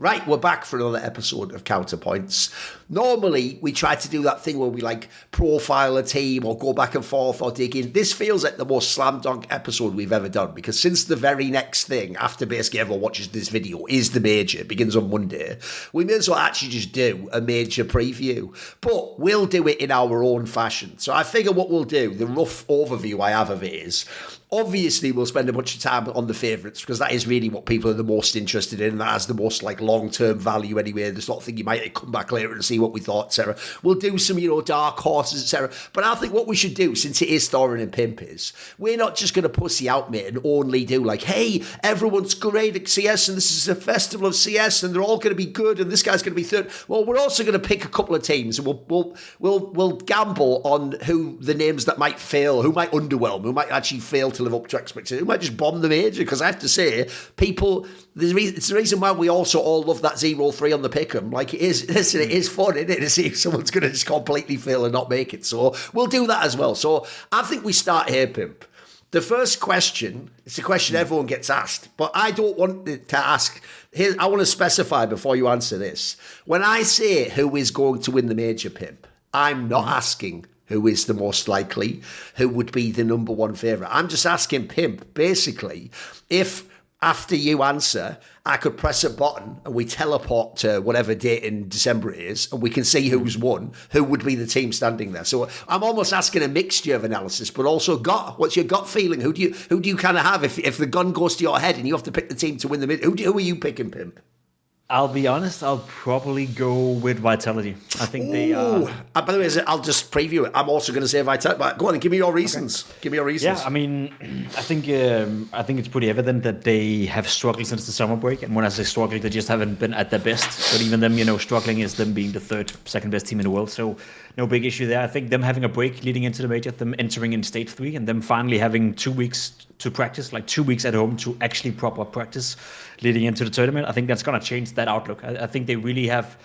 Right, we're back for another episode of Counterpoints. Normally, we try to do that thing where we profile a team or go back and forth or dig in. This feels like the most slam dunk episode we've ever done because since the very next thing, after basically everyone watches this video, is the major, it begins on Monday, we may as well actually just do a major preview. But we'll do it in our own fashion. So I figure what we'll do, the rough overview I have of it is, obviously, we'll spend a bunch of time on the favourites because that is really what people are the most interested in. And that has the most long-term value anyway. There's not thing you might come back later and see what we thought, etc. We'll do some, dark horses, etc. But I think what we should do, since it is Thorin and Pimp, is we're not just going to pussy out, mate, and only do hey, everyone's great at CS and this is a festival of CS and they're all going to be good and this guy's going to be third. Well, we're also going to pick a couple of teams and we'll gamble on who the names that might fail, who might underwhelm, who might actually fail to live up to expectations. Who might just bomb the major? Because I have to say, people, it's the reason why we also all love that 0-3 on the pick'em. It is fun, isn't it, to see if someone's going to just completely fail and not make it. So we'll do that as well. So I think we start here, Pimp. The first question, it's a question everyone gets asked, but I don't want to ask. Here, I want to specify before you answer this. When I say who is going to win the major, Pimp, I'm not asking who is the most likely, who would be the number one favourite. I'm just asking Pimp, basically, if after you answer, I could press a button and we teleport to whatever date in December it is, and we can see who's won, who would be the team standing there. So I'm almost asking a mixture of analysis, but also what's your gut feeling? Who do you kind of have if the gun goes to your head and you have to pick the team to win the mid? Who are you picking, Pimp? I'll be honest, I'll probably go with Vitality. I think they are... By the way, I'll just preview it. I'm also going to say Vitality. But go on and give me your reasons. Okay. Give me your reasons. Yeah, I mean, I think it's pretty evident that they have struggled since the summer break. And when I say struggled, they just haven't been at their best. But even them, struggling is them being the second best team in the world. So no big issue there. I think them having a break leading into the major, them entering in stage 3, and them finally having 2 weeks to practice, 2 weeks at home to actually proper practice leading into the tournament. I think that's going to change that outlook. I think they really have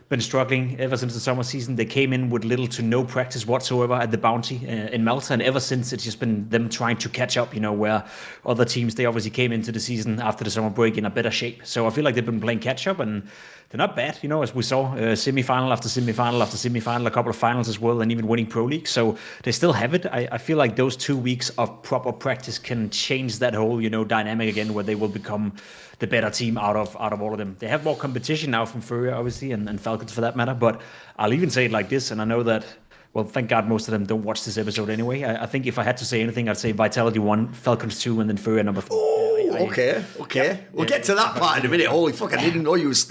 been struggling ever since the summer season. They came in with little to no practice whatsoever at the Bounty in Malta, and ever since it's just been them trying to catch up, where other teams, they obviously came into the season after the summer break in a better shape. So I feel like they've been playing catch up, and they're not bad, as we saw, semi-final after semi-final after semi-final, a couple of finals as well, and even winning Pro League. So they still have it. I feel like those 2 weeks of proper practice can change that whole, dynamic again, where they will become the better team out of all of them. They have more competition now from FURIA, obviously, and Falcons for that matter. But I'll even say it like this, and I know that, well, thank God most of them don't watch this episode anyway. I think if I had to say anything, I'd say Vitality 1, Falcons 2, and then FURIA number 3. Okay. Yeah, we'll get to that part in a minute. Holy fuck, I didn't know you was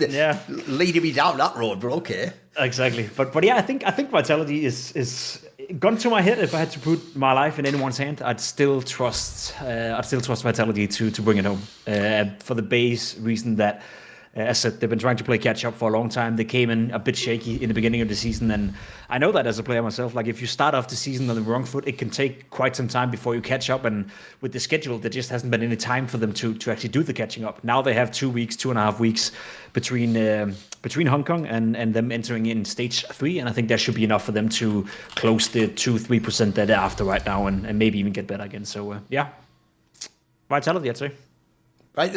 leading me down that road, but okay. Exactly. But yeah, I think Vitality is gun to my head. If I had to put my life in anyone's hand, I'd still trust Vitality to bring it home. For the base reason that, as I said, they've been trying to play catch up for a long time. They came in a bit shaky in the beginning of the season, and I know that as a player myself. If you start off the season on the wrong foot, it can take quite some time before you catch up. And with the schedule, there just hasn't been any time for them to actually do the catching up. Now they have 2.5 weeks between Hong Kong and them entering in stage 3, and I think that should be enough for them to close the 2-3% that they're after right now, and maybe even get better again. So Vitality, I'd say. Right,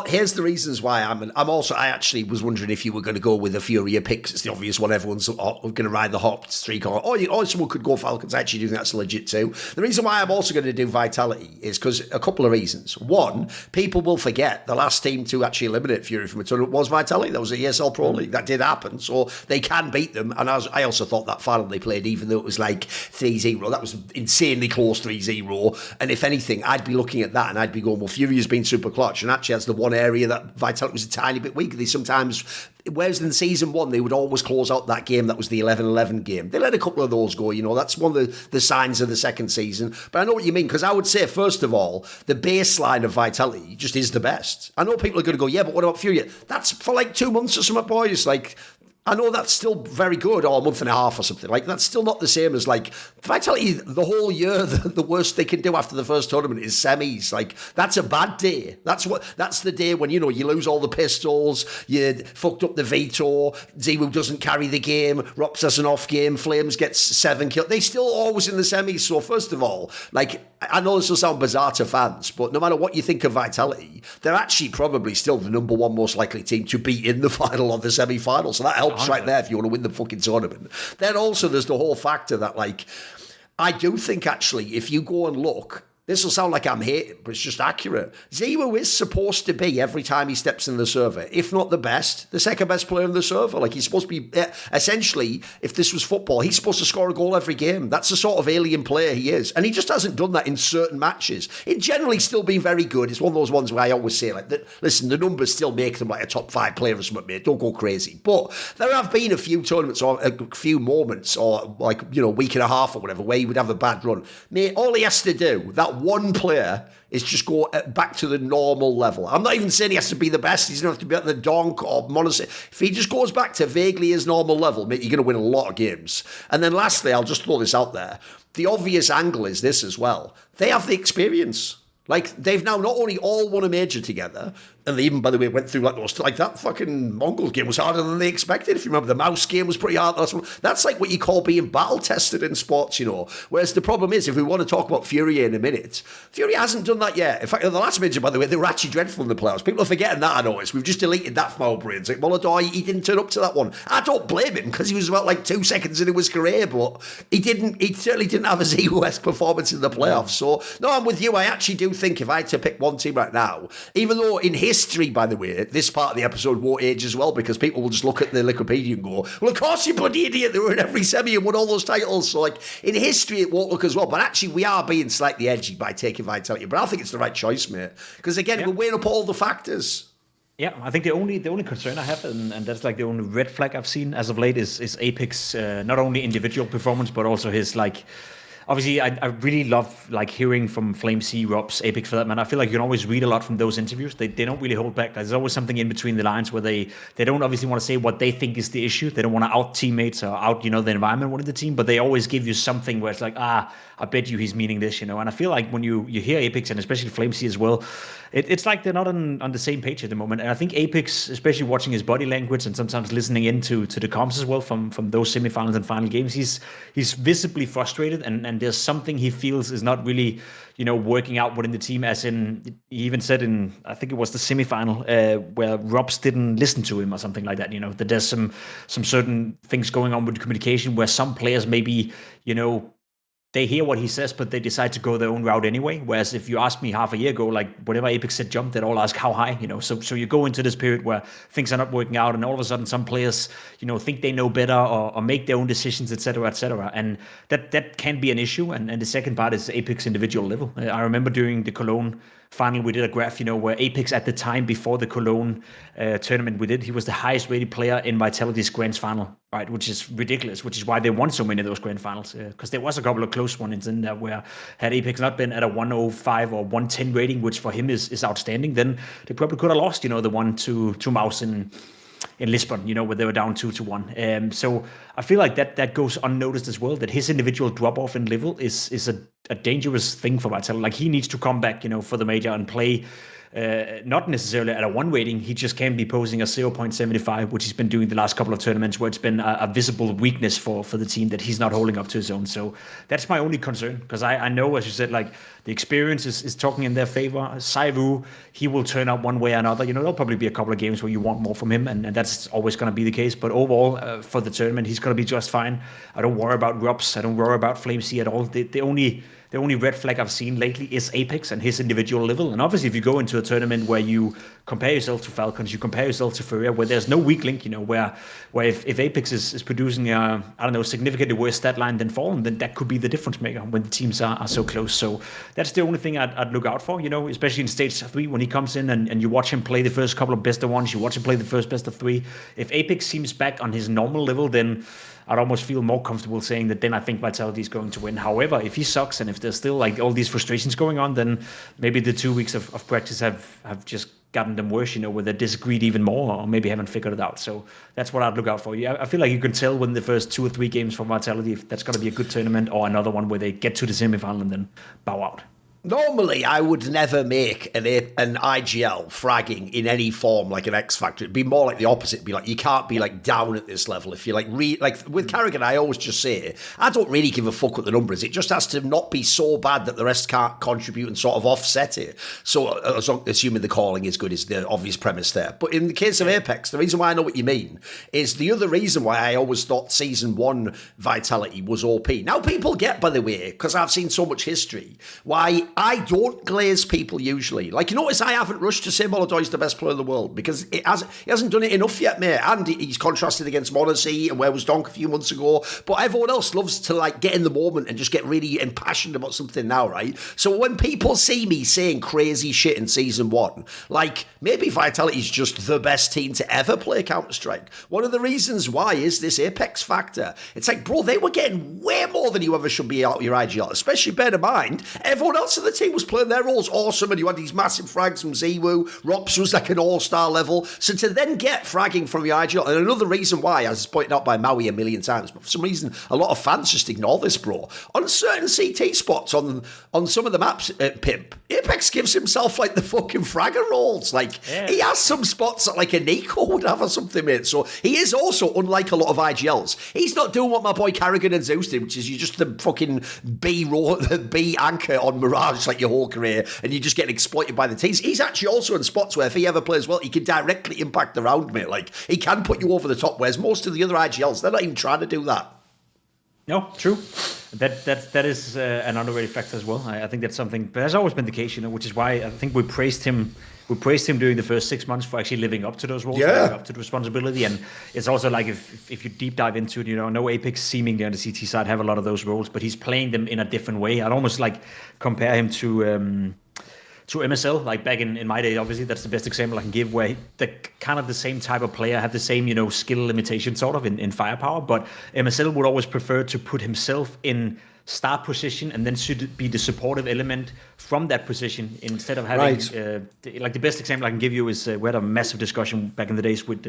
here's the reasons why I actually was wondering if you were going to go with the FURIA pick. It's the obvious one. Everyone's going to ride the hot streak on. Or someone could go Falcons. I actually do think that's legit too. The reason why I'm also going to do Vitality is because a couple of reasons. One, people will forget the last team to actually eliminate FURIA from a tournament was Vitality. That was the ESL Pro League. That did happen. So they can beat them. And I also thought that final they played, even though it was 3-0, that was insanely close 3-0. And if anything, I'd be looking at that and I'd be going, well, FURIA's been super clutch. And actually, that's the one area that Vitality was a tiny bit weak. They sometimes, whereas in season 1, they would always close out that game that was the 11-11 game. They let a couple of those go, that's one of the signs of the second season. But I know what you mean, because I would say, first of all, the baseline of Vitality just is the best. I know people are going to go, yeah, but what about FURIA? That's for 2 months or something, boys. I know that's still very good, or a month and a half or something. Like, that's still not the same as, like, if I tell you the whole year, the worst they can do after the first tournament is semis. Like, that's a bad day. That's the day when, you know, you lose all the pistols, you fucked up the veto, ZywOo doesn't carry the game, Rops has an off game, Flames gets 7 kills. They still always in the semis. So first of all, like, I know this will sound bizarre to fans, but no matter what you think of Vitality, they're actually probably still the number one most likely team to be in the final or the semi-final. So that helps right there if you want to win the fucking tournament. Then also there's the whole factor that, like, I do think actually if you go and look, this will sound like I'm hating, but it's just accurate. ZywOo is supposed to be, every time he steps in the server, if not the best, the second best player in the server. Like, he's supposed to be, essentially, if this was football, he's supposed to score a goal every game. That's the sort of alien player he is. And he just hasn't done that in certain matches. It generally still been very good. It's one of those ones where I always say, like, listen, the numbers still make them like a top 5 player or something, mate. Don't go crazy. But there have been a few tournaments or a few moments or, like, you know, a week and a half or whatever, where he would have a bad run. Mate, all he has to do, that one player, is just go back to the normal level. I'm not even saying he has to be the best. He doesn't have to be at the donk or Monastery. If he just goes back to vaguely his normal level, mate, you're going to win a lot of games. And then lastly, I'll just throw this out there. The obvious angle is this as well. They have the experience. Like, they've now not only all won a major together, and they even, by the way, went through like that fucking Mongols game was harder than they expected. If you remember, the Mouse game was pretty hard. That's like what you call being battle tested in sports, you know. Whereas the problem is, if we want to talk about FURIA in a minute, FURIA hasn't done that yet. In fact, in the last major, by the way, they were actually dreadful in the playoffs. People are forgetting that, I noticed. We've just deleted that from our brains. Like, Molodor, he didn't turn up to that one. I don't blame him, because he was about like 2 seconds into his career, but he certainly didn't have a ZywOo-esque performance in the playoffs. So, no, I'm with you. I actually do think if I had to pick one team right now, even though in history, by the way, this part of the episode won't age as well, because people will just look at the Wikipedia and go, well, of course, you bloody idiot, they were in every semi and won all those titles. So, like, in history, it won't look as well. But actually, we are being slightly edgy by taking Vitality. But I think it's the right choice, mate. Because, again, we're weighing up all the factors. Yeah, I think the only concern I have, and that's like the only red flag I've seen as of late, is Apex, not only individual performance, but also his, like, obviously, I really love, like, hearing from Flame C, Robs, Apex for that man. I feel like you can always read a lot from those interviews. They don't really hold back. There's always something in between the lines where they don't obviously want to say what they think is the issue. They don't want to out teammates or out, you know, the environment within the team, but they always give you something where it's like, I bet you he's meaning this, you know. And I feel like when you hear Apex, and especially Flame C as well, it's like they're not on the same page at the moment. And I think Apex, especially watching his body language and sometimes listening into the comms as well from those semifinals and final games, he's visibly frustrated, and there's something he feels is not really, you know, working out within the team. As in, he even said in, I think it was the semifinal, where Robs didn't listen to him or something like that. You know, that there's some certain things going on with communication where some players maybe, you know, they hear what he says, but they decide to go their own route anyway. Whereas if you asked me half a year ago, like, whenever Apex said jump, they'd all ask how high, you know. So you go into this period where things are not working out, and all of a sudden some players, you know, think they know better or make their own decisions, etc., etc. And that can be an issue. And the second part is Apex individual level. I remember during the Cologne final, we did a graph, you know, where Apex at the time before the Cologne tournament we did, he was the highest rated player in Vitality's grand final, right? Which is ridiculous, which is why they won so many of those grand finals. Because there was a couple of close ones in there where had Apex not been at a 105 or 110 rating, which for him is outstanding, then they probably could have lost, you know, the one to Mouse in Lisbon, you know, where they were down 2-1. So I feel like that goes unnoticed as well, that his individual drop-off in level is a dangerous thing for Vitality. Like, he needs to come back, you know, for the major and play not necessarily at a 1 rating. He just can't be posing a 0.75, which he's been doing the last couple of tournaments, where it's been a visible weakness for the team that he's not holding up to his own. So that's my only concern, because I know, as you said, like, the experience is talking in their favor. ZywOo, he will turn out one way or another. You know, there'll probably be a couple of games where you want more from him, and that's always going to be the case. But overall, for the tournament, he's going to be just fine. I don't worry about Robs. I don't worry about Flame C at all. The only red flag I've seen lately is Apex and his individual level. And obviously, if you go into a tournament where you compare yourself to Falcons, you compare yourself to FURIA, where there's no weak link, you know, where if Apex is producing a, I don't know, significantly worse stat line than Fallen, then that could be the difference maker when the teams are so close. So that's the only thing I'd look out for, you know, especially in stage 3 when he comes in and you watch him play the first couple of best of ones, you watch him play the first best of 3. If Apex seems back on his normal level, then I'd almost feel more comfortable saying that then I think Vitality is going to win. However, if he sucks and if there's still like all these frustrations going on, then maybe the 2 weeks of practice have just gotten them worse, where they disagreed even more or maybe haven't figured it out. So that's what I'd look out for. I feel like you can tell when the first 2 or 3 games for Vitality if that's going to be a good tournament or another one where they get to the semi-final and then bow out. Normally, I would never make an IGL fragging in any form like an X Factor. It'd be more like the opposite. It'd be like, you can't be like down at this level. If you're like, with Carrigan, I always just say, I don't really give a fuck what the number is. It just has to not be so bad that the rest can't contribute and sort of offset it. So, assuming the calling is good is the obvious premise there. But in the case of Apex, the reason why I know what you mean is the other reason why I always thought Season 1 Vitality was OP. Now people get, by the way, because I've seen so much history, why I don't glaze people usually. Like, you notice I haven't rushed to say Molodoy's the best player in the world because he hasn't done it enough yet, mate. And he's contrasted against Monacy and where was Donk a few months ago. But everyone else loves to like get in the moment and just get really impassioned about something now, right? So when people see me saying crazy shit in Season 1, like maybe Vitality's just the best team to ever play Counter-Strike. One of the reasons why is this Apex factor. It's like, bro, they were getting way more than you ever should be out of your IGL, especially bear in mind, everyone else in the team was playing their roles awesome and you had these massive frags from ZywOo. Rops was like an all-star level. So to then get fragging from your IGL, and another reason why, as pointed out by Maui a million times, but for some reason a lot of fans just ignore this, bro. On certain CT spots on some of the maps, Pimp, Apex gives himself like the fucking fragger rolls. Like he has some spots that like a Nico would have or something, mate. So he is also, unlike a lot of IGLs, he's not doing what my boy Carrigan and Zeus did, which is you just the fucking B anchor on Mirage like your whole career and you just get exploited by the teams. He's actually also in spots where if he ever plays well, he can directly impact the round, mate. Like he can put you over the top, whereas most of the other IGLs, they're not even trying to do that. No, true. That is an underrated factor as well. I think that's something, but has always been the case, which is why I think we praised him. We praised him during the first 6 months for actually living up to those roles, living up to the responsibility. And it's also like if you deep dive into it, no Apex seemingly on the CT side have a lot of those roles, but he's playing them in a different way. I'd almost like compare him to MSL, like back in my day. Obviously, that's the best example I can give, where the kind of the same type of player, have the same skill limitation sort of in firepower, but MSL would always prefer to put himself in start position and then should be the supportive element from that position instead of having like the best example I can give you is we had a massive discussion back in the days with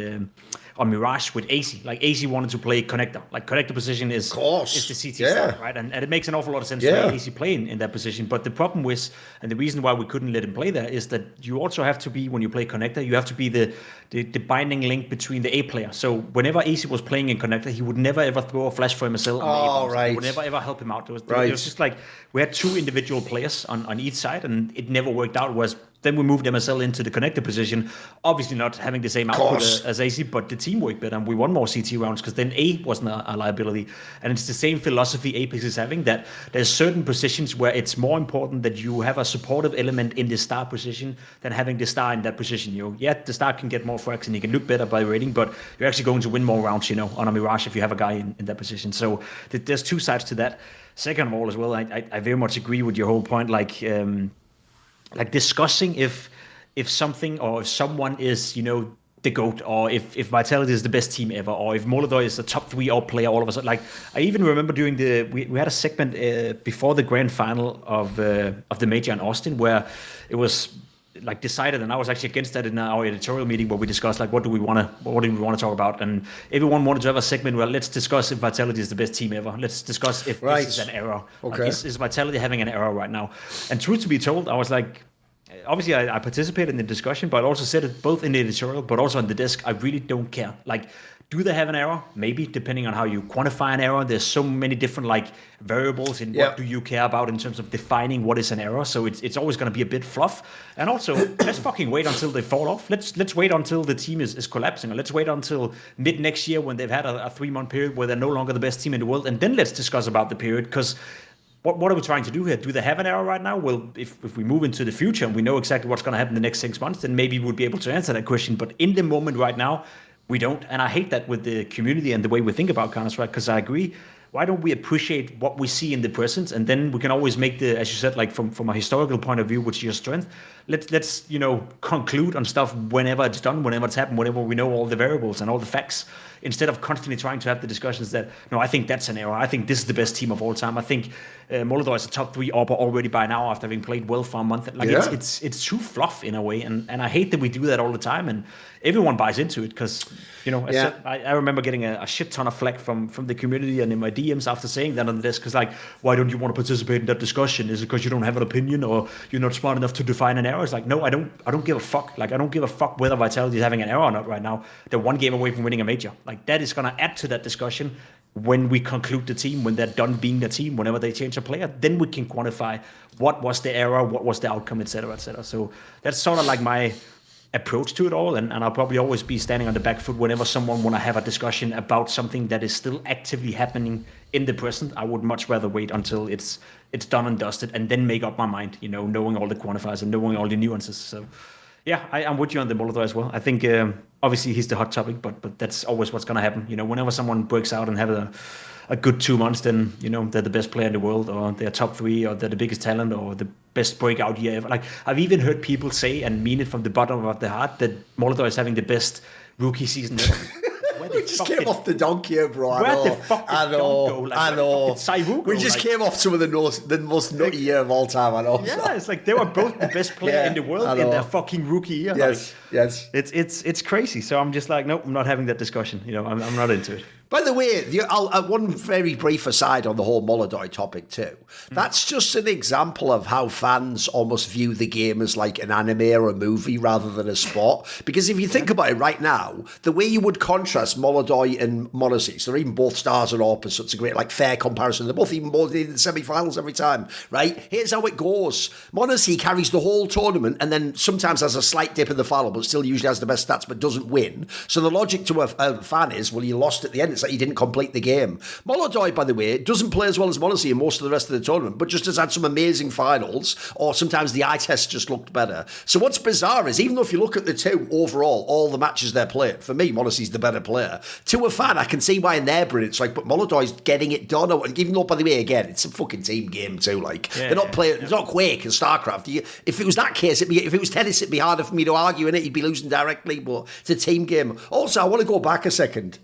on Mirage with AC. Like AC wanted to play connector. Like connector position is the CT start, right? And it makes an awful lot of sense to let AC play in that position. But the problem with, and the reason why we couldn't let him play there is that you also have to be, when you play connector, you have to be the binding link between the A player. So whenever AC was playing in connector, he would never ever throw a flash for MSL. He would never ever help him out. It was just like we had two individual players on each side, and it never worked out. Then we moved MSL into the connector position, obviously not having the same output as AC, but the team worked better, and we won more CT rounds because then A wasn't a liability. And it's the same philosophy Apex is having, that there's certain positions where it's more important that you have a supportive element in the star position than having the star in that position. The star can get more frags and you can look better by rating, but you're actually going to win more rounds, on a Mirage if you have a guy in that position. So there's two sides to that. Second of all, as well, I very much agree with your whole point, like discussing if something or if someone is, the GOAT, or if Vitality is the best team ever, or if Molodoj is the top 3 all player all of a sudden. Like, I even remember during we had a segment before the grand final of the Major in Austin where it was like decided, and I was actually against that in our editorial meeting where we discussed like what do we want to talk about, and everyone wanted to have a segment where let's discuss if Vitality is the best team ever. Let's discuss if this is an error. Okay. Like, is Vitality having an error right now? And truth to be told, I was like, obviously I participated in the discussion, but I also said it both in the editorial but also on the desk. I really don't care. Like, do they have an error? Maybe, depending on how you quantify an error. There's so many different variables in what do you care about in terms of defining what is an error. So it's always going to be a bit fluff. And also, let's fucking wait until they fall off. Let's wait until the team is collapsing, or let's wait until mid next year when they've had a 3-month period where they're no longer the best team in the world, and then let's discuss about the period. Because what are we trying to do here? Do they have an error right now? Well, if we move into the future and we know exactly what's going to happen in the next 6 months, then maybe we'll be able to answer that question. But in the moment right now, we don't. And I hate that with the community and the way we think about Counter-Strike, because I agree, why don't we appreciate what we see in the present, and then we can always make the, as you said, like from a historical point of view, which is your strength. Let's conclude on stuff whenever it's done, whenever it's happened, whenever we know all the variables and all the facts, instead of constantly trying to have the discussions that, no, I think that's an error. I think this is the best team of all time. I think Molodor is a top 3 AWPer already by now after having played well for a month. Like it's too fluff in a way, and I hate that we do that all the time, and everyone buys into it because I remember getting a shit ton of flack from the community and in my DMs after saying that on the desk, because like, why don't you want to participate in that discussion? Is it because you don't have an opinion or you're not smart enough to define an error? It's like, no, I don't give a fuck. Like, I don't give a fuck whether Vitality is having an error or not right now. They're one game away from winning a major. Like, that is going to add to that discussion when we conclude the team, when they're done being the team, whenever they change a player, then we can quantify what was the error, what was the outcome, etc., etc. So that's sort of like my approach to it all, and I'll probably always be standing on the back foot whenever someone want to have a discussion about something that is still actively happening in the present. I would much rather wait until it's done and dusted and then make up my mind, knowing all the quantifiers and knowing all the nuances. So yeah, I'm with you on the Molotov as well. I think obviously he's the hot topic, but that's always what's going to happen. Whenever someone breaks out and have a good 2 months, then they're the best player in the world, or they're top 3, or they're the biggest talent, or the best breakout year ever. Like, I've even heard people say, and mean it from the bottom of their heart, that Molotov is having the best rookie season ever. We just came off the donkey here, bro. Where the fuck did Don go? Like, I know. ZywOo We just came off some of the most nutty year of all time, I know. Yeah, it's like they were both the best player in the world in their fucking rookie year. Yes, yes. It's crazy. So I'm just like, nope, I'm not having that discussion. I'm not into it. By the way, one very brief aside on the whole Molodoi topic too. That's just an example of how fans almost view the game as like an anime or a movie rather than a sport. Because if you think about it right now, the way you would contrast Molodoi and Monacy, so they're even both stars and AWPers, so it's a great fair comparison. They're both even more in the semi-finals every time, right? Here's how it goes. Monacy carries the whole tournament and then sometimes has a slight dip in the final, but still usually has the best stats but doesn't win. So the logic to a fan is, well, you lost at the end. It's like you didn't complete the game. Molodoi, by the way, doesn't play as well as Monacy in most of the rest of the tournament, but just has had some amazing finals, or sometimes the eye test just looked better. So what's bizarre is, even though if you look at the two overall, all the matches they're playing, for me, Monacy's the better player. To a fan, I can see why in their brain it's like, but Molodoi's getting it done. Even though, by the way, again, it's a fucking team game too. They're not playing, it's not Quake and StarCraft. If it was that case, if it was tennis, it'd be harder for me to argue in it. You'd be losing directly, but it's a team game. Also, I want to go back a second.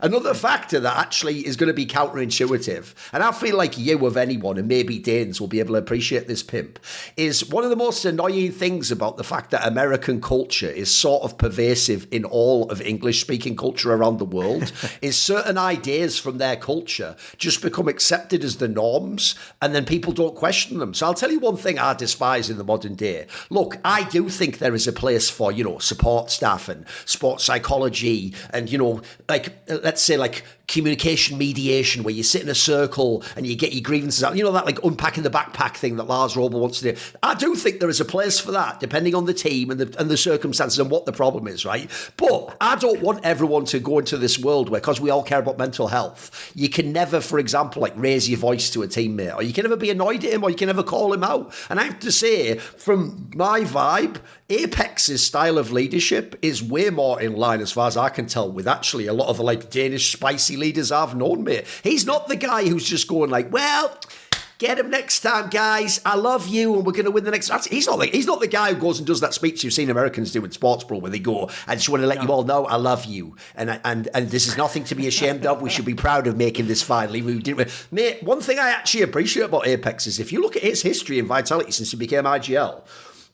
Another factor that actually is going to be counterintuitive, and I feel like you, of anyone, and maybe Danes will be able to appreciate this, Pimp, is one of the most annoying things about the fact that American culture is sort of pervasive in all of English-speaking culture around the world, is certain ideas from their culture just become accepted as the norms, and then people don't question them. So I'll tell you one thing I despise in the modern day. Look, I do think there is a place for, support staff and sports psychology and, let's say communication mediation, where you sit in a circle and you get your grievances out. That unpacking the backpack thing that Lars Rober wants to do. I do think there is a place for that, depending on the team and the circumstances and what the problem is, right? But I don't want everyone to go into this world where, because we all care about mental health, you can never, for example, raise your voice to a teammate, or you can never be annoyed at him, or you can never call him out. And I have to say, from my vibe, Apex's style of leadership is way more in line, as far as I can tell, with actually a lot of the Danish spicy leaders I've known, mate. He's not the guy who's just going well, get him next time, guys. I love you, and we're going to win the next. He's not the guy who goes and does that speech you've seen Americans do in Sports Bro, where they go, I just want to let you all know I love you, and this is nothing to be ashamed of. We should be proud of making this finally. Mate, one thing I actually appreciate about Apex is, if you look at his history in Vitality since he became IGL,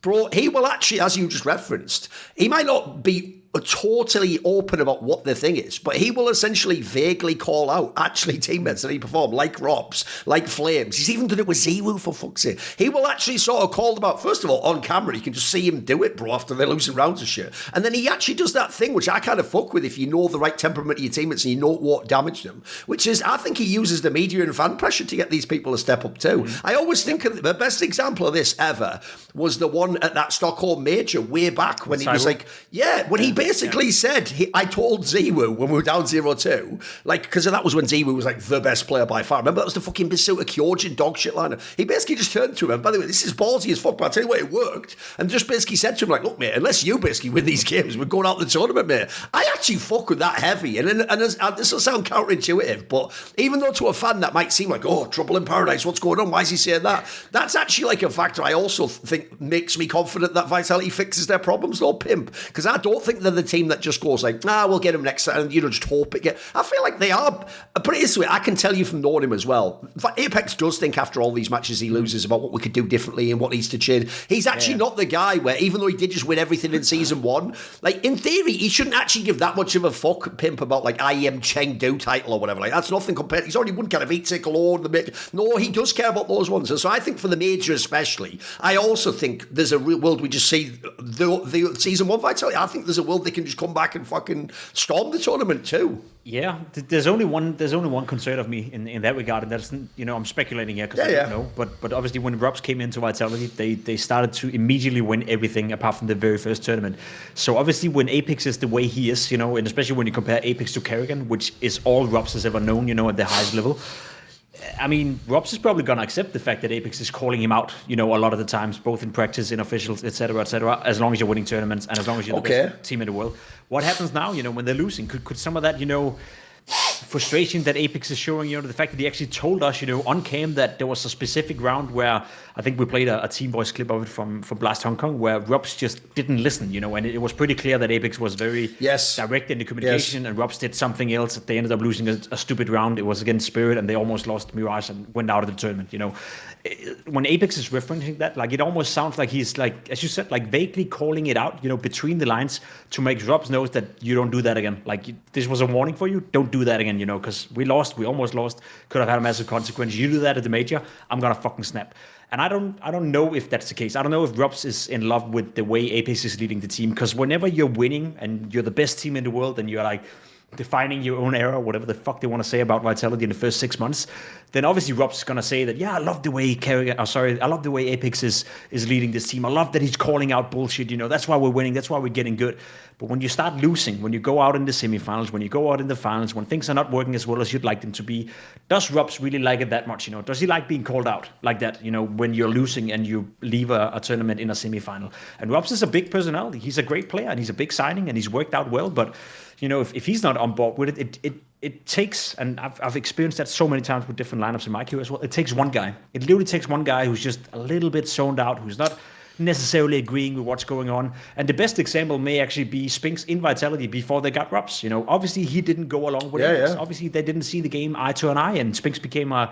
bro, he will actually, as you just referenced, he might not be totally open about what the thing is, but he will essentially vaguely call out actually teammates that he performed, like Robs, like Flames. He's even done it with ZywOo, for fuck's sake. He will actually sort of call them out, first of all, on camera. You can just see him do it, bro, after they're losing rounds and shit. And then he actually does that thing, which I kind of fuck with, if you know the right temperament of your teammates and you know what damaged them, which is, I think he uses the media and fan pressure to get these people to step up too. I always think the best example of this ever was the one at that Stockholm Major way back when he was when he basically said, I told ZywOo when we were down 0-2, like, because that was when ZywOo was like the best player by far. Remember, that was the fucking Basuta Kyojin dog shit liner. He basically just turned to him, and by the way, this is ballsy as fuck, but I'll tell you what, it worked, and just basically said to him, like, look, mate, unless you basically win these games, we're going out the tournament, mate. I actually fuck with that heavy, and this will sound counterintuitive, but even though to a fan that might seem like, oh, trouble in paradise, what's going on? Why is he saying that? That's actually like a factor I also think makes me confident that Vitality fixes their problems, though, Pimp. Because I don't think they're the team that just goes like, we'll get him next time, and, just hope it get. I feel like they are. Put it this way, I can tell you from knowing him as well, Apex does think after all these matches he loses about what we could do differently and what needs to change. He's actually not the guy where, even though he did just win everything in season 1, like, in theory, he shouldn't actually give that much of a fuck, Pimp, about, like, IEM Chengdu title or whatever. Like, that's nothing compared. He's already won kind of Eat Alone, the mid. No, he does care about those ones. And so I think for the Major especially, I also think there's a real world we just see the season 1 Vitality. I think there's a world they can just come back and fucking storm the tournament too. Yeah, there's only one concern of me in that regard, and that's, I'm speculating here because I don't know. But obviously when Robs came into Vitality, they started to immediately win everything apart from the very first tournament. So obviously when Apex is the way he is, and especially when you compare Apex to Kerrigan, which is all Robs has ever known, at the highest level. I mean, Robs is probably going to accept the fact that Apex is calling him out, a lot of the times, both in practice, in officials, etc., as long as you're winning tournaments and as long as you're the best team in the world. What happens now, when they're losing? Could some of that, frustration that Apex is showing, the fact that he actually told us, on cam that there was a specific round where I think we played a team voice clip of it from Blast Hong Kong where Robs just didn't listen, and it was pretty clear that Apex was very direct in the communication and Robs did something else. They ended up losing a stupid round. It was against Spirit and they almost lost Mirage and went out of the tournament, When Apex is referencing that, like, it almost sounds like he's, like, as you said, like, vaguely calling it out, between the lines to make Robs knows that you don't do that again. Like, this was a warning for you. Don't do that again, because we almost lost, could have had a massive consequence. You do that at the Major, I'm gonna fucking snap. And I don't know if that's the case. I don't know if Robs is in love with the way Apex is leading the team, because whenever you're winning and you're the best team in the world and you're like defining your own era, whatever the fuck they want to say about Vitality in the first 6 months, then obviously Rob's going to say that, I love the way I love the way Apex is leading this team. I love that he's calling out bullshit, that's why we're winning, that's why we're getting good. But when you start losing, when you go out in the semifinals, when you go out in the finals, when things are not working as well as you'd like them to be, does Robs really like it that much, Does he like being called out like that, when you're losing and you leave a tournament in a semifinal? And Robs is a big personality. He's a great player and he's a big signing and he's worked out well, but if he's not on board with it takes, and I've experienced that so many times with different lineups in my queue as well, it takes one guy. It literally takes one guy who's just a little bit zoned out, who's not necessarily agreeing with what's going on. And the best example may actually be Spinks in Vitality before they got Robs. Obviously he didn't go along with it. Yeah. Obviously they didn't see the game eye to an eye, and Spinks became a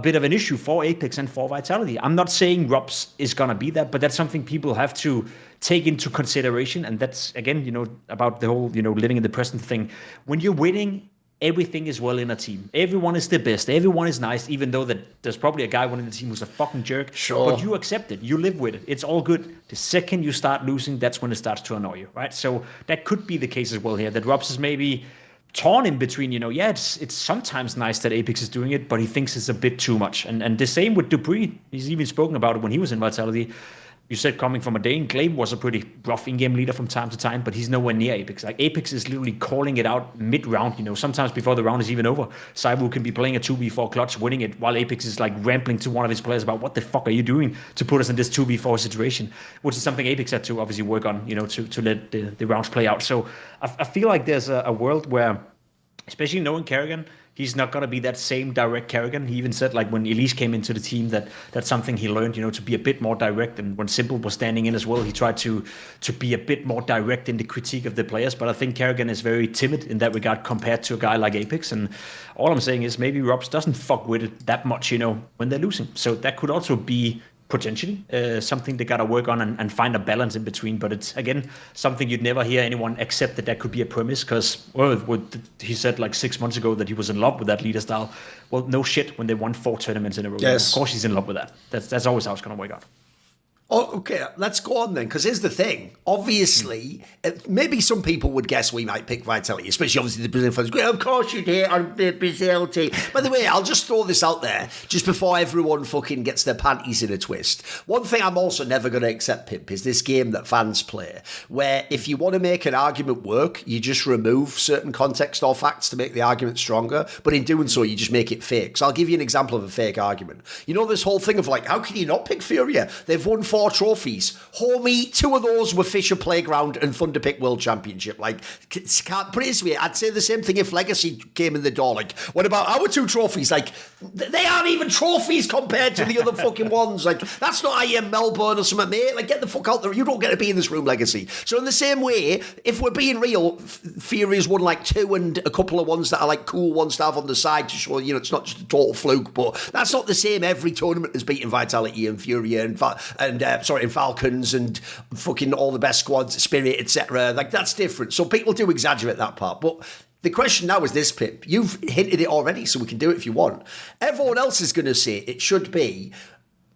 bit of an issue for Apex and for Vitality. I'm not saying Robs is going to be that, but that's something people have to take into consideration. And that's, again, about the whole, living in the present thing. When you're winning, everything is well in a team. Everyone is the best. Everyone is nice, even though that there's probably a guy winning the team who's a fucking jerk. Sure. But you accept it. You live with it. It's all good. The second you start losing, that's when it starts to annoy you, right? So that could be the case as well here, that Robs is maybe torn in between, it's sometimes nice that Apex is doing it, but he thinks it's a bit too much. And the same with Dupree. He's even spoken about it when he was in Vitality. You said coming from a Dane, Claim was a pretty rough in-game leader from time to time, but he's nowhere near Apex. Like, Apex is literally calling it out mid-round, sometimes before the round is even over. ZywOo can be playing a 2v4 clutch, winning it, while Apex is like rambling to one of his players about what the fuck are you doing to put us in this 2v4 situation, which is something Apex had to obviously work on, to let the rounds play out. So I feel like there's a world where, especially knowing Kerrigan, he's not going to be that same direct Kerrigan. He even said, like, when Elise came into the team, that's something he learned, to be a bit more direct. And when Simple was standing in as well, he tried to be a bit more direct in the critique of the players. But I think Kerrigan is very timid in that regard compared to a guy like Apex. And all I'm saying is maybe Robs doesn't fuck with it that much, when they're losing. So that could also be potentially something they got to work on and find a balance in between. But it's, again, something you'd never hear anyone accept that could be a premise, because he said like 6 months ago that he was in love with that leader style. Well, no shit, when they won 4 tournaments in a row. Yes. Of course he's in love with that. That's always how it's going to work out. Oh, okay, let's go on then, because here's the thing. Obviously, maybe some people would guess we might pick Vitality, especially obviously the Brazilian fans. Of course you did on the Brazil team. By the way, I'll just throw this out there, just before everyone fucking gets their panties in a twist. One thing I'm also never going to accept, Pimp, is this game that fans play, where if you want to make an argument work, you just remove certain context or facts to make the argument stronger, but in doing so, you just make it fake. So I'll give you an example of a fake argument. You know this whole thing of like, how can you not pick Furia? They've won 4 trophies. Homie, 2 of those were Fisher Playground and Thunderpick World Championship. Like, can't praise me. I'd say the same thing if Legacy came in the door. Like, what about our 2 trophies? Like, they aren't even trophies compared to the other fucking ones. Like, that's not IM Melbourne or something, mate. Like, get the fuck out there. You don't get to be in this room, Legacy. So in the same way, if we're being real, Furia's won like 2 and a couple of ones that are like cool ones to have on the side to show, you know, it's not just a total fluke, but that's not the same every tournament as beating Vitality and Furia and Falcons and fucking all the best squads, Spirit, etc. Like, that's different. So people do exaggerate that part. But the question now is this, Pip. You've hinted it already, so we can do it if you want. Everyone else is going to say it should be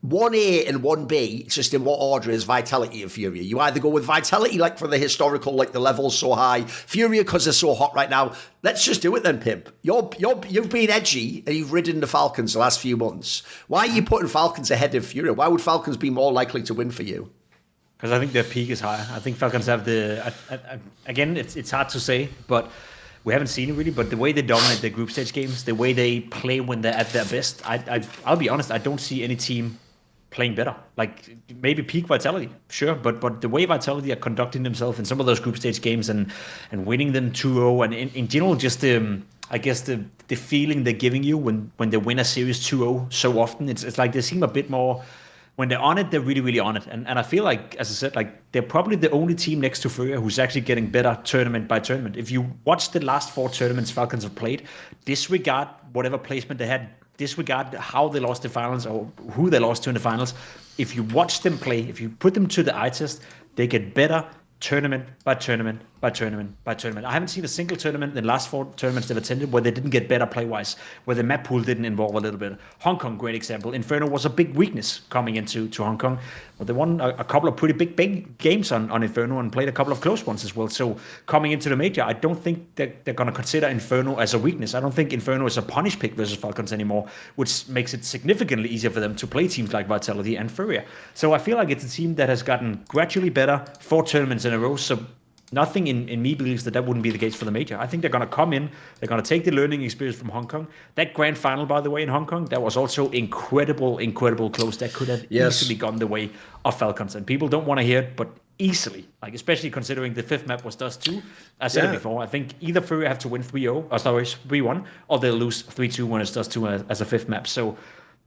1A and 1B, it's just in what order is Vitality and Furia. You either go with Vitality, like for the historical, like the level's so high, Furia because they're so hot right now. Let's just do it then, Pimp. You've been edgy and you've ridden the Falcons the last few months. Why are you putting Falcons ahead of Furia? Why would Falcons be more likely to win for you? Because I think their peak is higher. I think Falcons have again, it's hard to say, but we haven't seen it really, but the way they dominate their group stage games, the way they play when they're at their best, I'll be honest, I don't see any team playing better. Like, maybe peak Vitality, sure, but the way Vitality are conducting themselves in some of those group stage games and winning them 2-0, and in general, just I guess the feeling they're giving you when they win a series 2-0 so often, it's like they seem a bit more. When they're on it, they're really, really on it. And I feel like, as I said, like they're probably the only team next to Furia who's actually getting better tournament by tournament. If you watch the last 4 tournaments Falcons have played, disregard whatever placement they had, disregard how they lost the finals or who they lost to in the finals. If you watch them play, if you put them to the eye test, they get better tournament by tournament by tournament by tournament. I haven't seen a single tournament in the last 4 tournaments they've attended where they didn't get better play-wise, where the map pool didn't involve a little bit. Hong Kong, great example. Inferno was a big weakness coming into Hong Kong, but they won a couple of pretty big games on Inferno and played a couple of close ones as well. So coming into the major, I don't think they're going to consider Inferno as a weakness. I don't think Inferno is a punish pick versus Falcons anymore, which makes it significantly easier for them to play teams like Vitality and Furia. So I feel like it's a team that has gotten gradually better 4 tournaments in a row. So nothing in me believes that wouldn't be the case for the major. I think they're going to come in, they're going to take the learning experience from Hong Kong. That grand final, by the way, in Hong Kong, that was also incredible close. That could have easily gone the way of Falcons. And people don't want to hear it, but easily, like especially considering the 5th map was Dust 2. I said it before, I think either Furia have to win 3-1, or they'll lose 3-2 when it's Dust 2 as a 5th map. So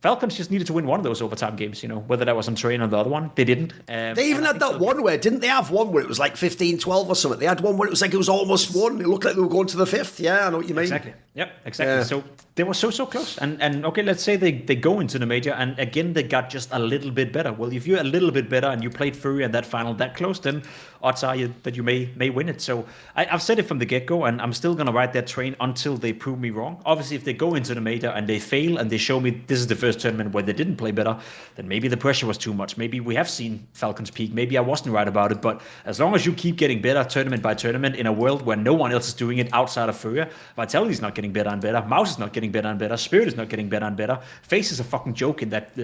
Falcons just needed to win one of those overtime games, you know, whether that was on Train or the other one. They didn't. They even had that one where, didn't they have one where it was like 15-12 or something? They had one where it was like it was almost won. It looked like they were going to the 5th. Yeah, I know what you mean. Exactly. Yep, exactly. Yeah. So they were so close. And okay, let's say they go into the major, and again, they got just a little bit better. Well, if you're a little bit better and you played Furia in that final that close, then odds are that you may win it. So I've said it from the get-go, and I'm still going to ride that train until they prove me wrong. Obviously, if they go into the major and they fail and they show me this is the first tournament where they didn't play better, then maybe the pressure was too much. Maybe we have seen Falcons peak. Maybe I wasn't right about it. But as long as you keep getting better tournament by tournament in a world where no one else is doing it outside of Furia, Vitality's not getting better and better. Mouse is not getting better and better. Spirit is not getting better and better. Face is a fucking joke in that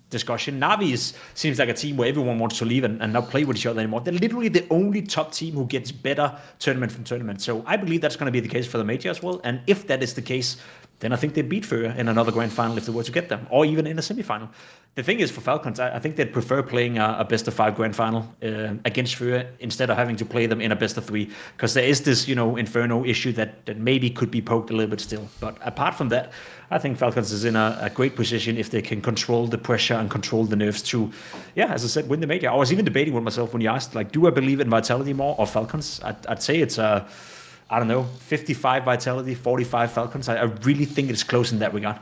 discussion. Navi seems like a team where everyone wants to leave and not play with each other anymore. They're literally the only top team who gets better tournament from tournament. So I believe that's going to be the case for the major as well. And if that is the case, then I think they'd beat Furia in another grand final if they were to get them, or even in a semi-final. The thing is, for Falcons, I think they'd prefer playing a best-of-5 grand final against Furia instead of having to play them in a best-of-3, because there is this, Inferno issue that maybe could be poked a little bit still. But apart from that, I think Falcons is in a great position if they can control the pressure and control the nerves to, as I said, win the major. I was even debating with myself when you asked, do I believe in Vitality more or Falcons? I'd say it's a I don't know, 55 Vitality, 45 Falcons. I really think it's close in that regard.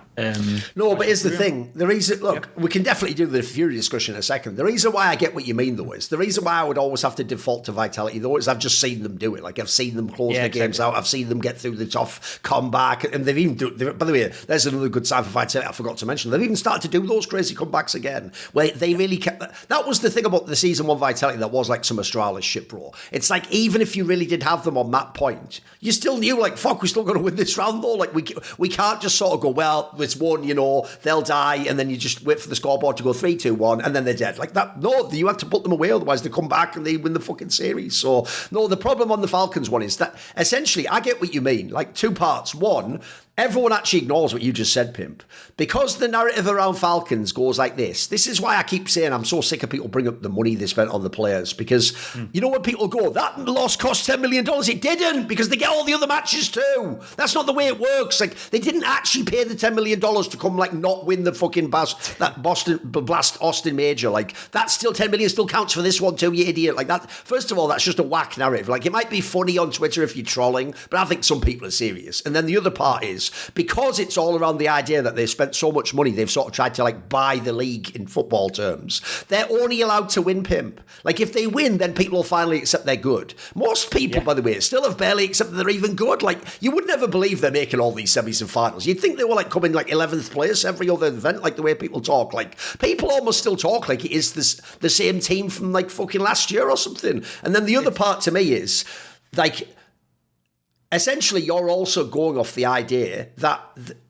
No, but here's the thing. The reason, look, we can definitely do the Fury discussion in a second. The reason why I get what you mean, though, is the reason why I would always have to default to Vitality, though, is I've just seen them do it. Like, I've seen them close their games out. I've seen them get through the tough comeback. And they've even by the way, there's another good sign for Vitality I forgot to mention. They've even started to do those crazy comebacks again, where they really kept. That was the thing about the season 1 Vitality that was like some Astralis shit, bro. It's like, even if you really did have them on that point, you still knew, like, fuck, we're still going to win this round, though. Like, we can't just sort of go, well, it's one, you know, they'll die, and then you just wait for the scoreboard to go 3-2-1, and then they're dead. Like that, no, you have to put them away, otherwise they come back and they win the fucking series. So, no, the problem on the Falcons one is that, essentially, I get what you mean. Like, 2 parts. One, everyone actually ignores what you just said, Pimp. Because the narrative around Falcons goes like this. This is why I keep saying I'm so sick of people bring up the money they spent on the players. Because, you know, when people go, that loss cost $10 million, it didn't, because they get all the other matches too. That's not the way it works. Like, they didn't actually pay the $10 million to come, like, not win the fucking Blast Austin Major. Like, that's still $10 million, still counts for this one too, you idiot. Like, that, first of all, that's just a whack narrative. Like, it might be funny on Twitter if you're trolling, but I think some people are serious. And then the other part is, because it's all around the idea that they spent so much money, they've sort of tried to, like, buy the league in football terms. They're only allowed to win, Pimp. Like, if they win, then people will finally accept they're good. Most people, by the way, still have barely accepted they're even good. Like, you would never believe they're making all these semis and finals. You'd think they were, like, coming, like, 11th place every other event, like the way people talk. Like, people almost still talk like it is the same team from, like, fucking last year or something. And then the other part to me is, like, essentially, you're also going off the idea that,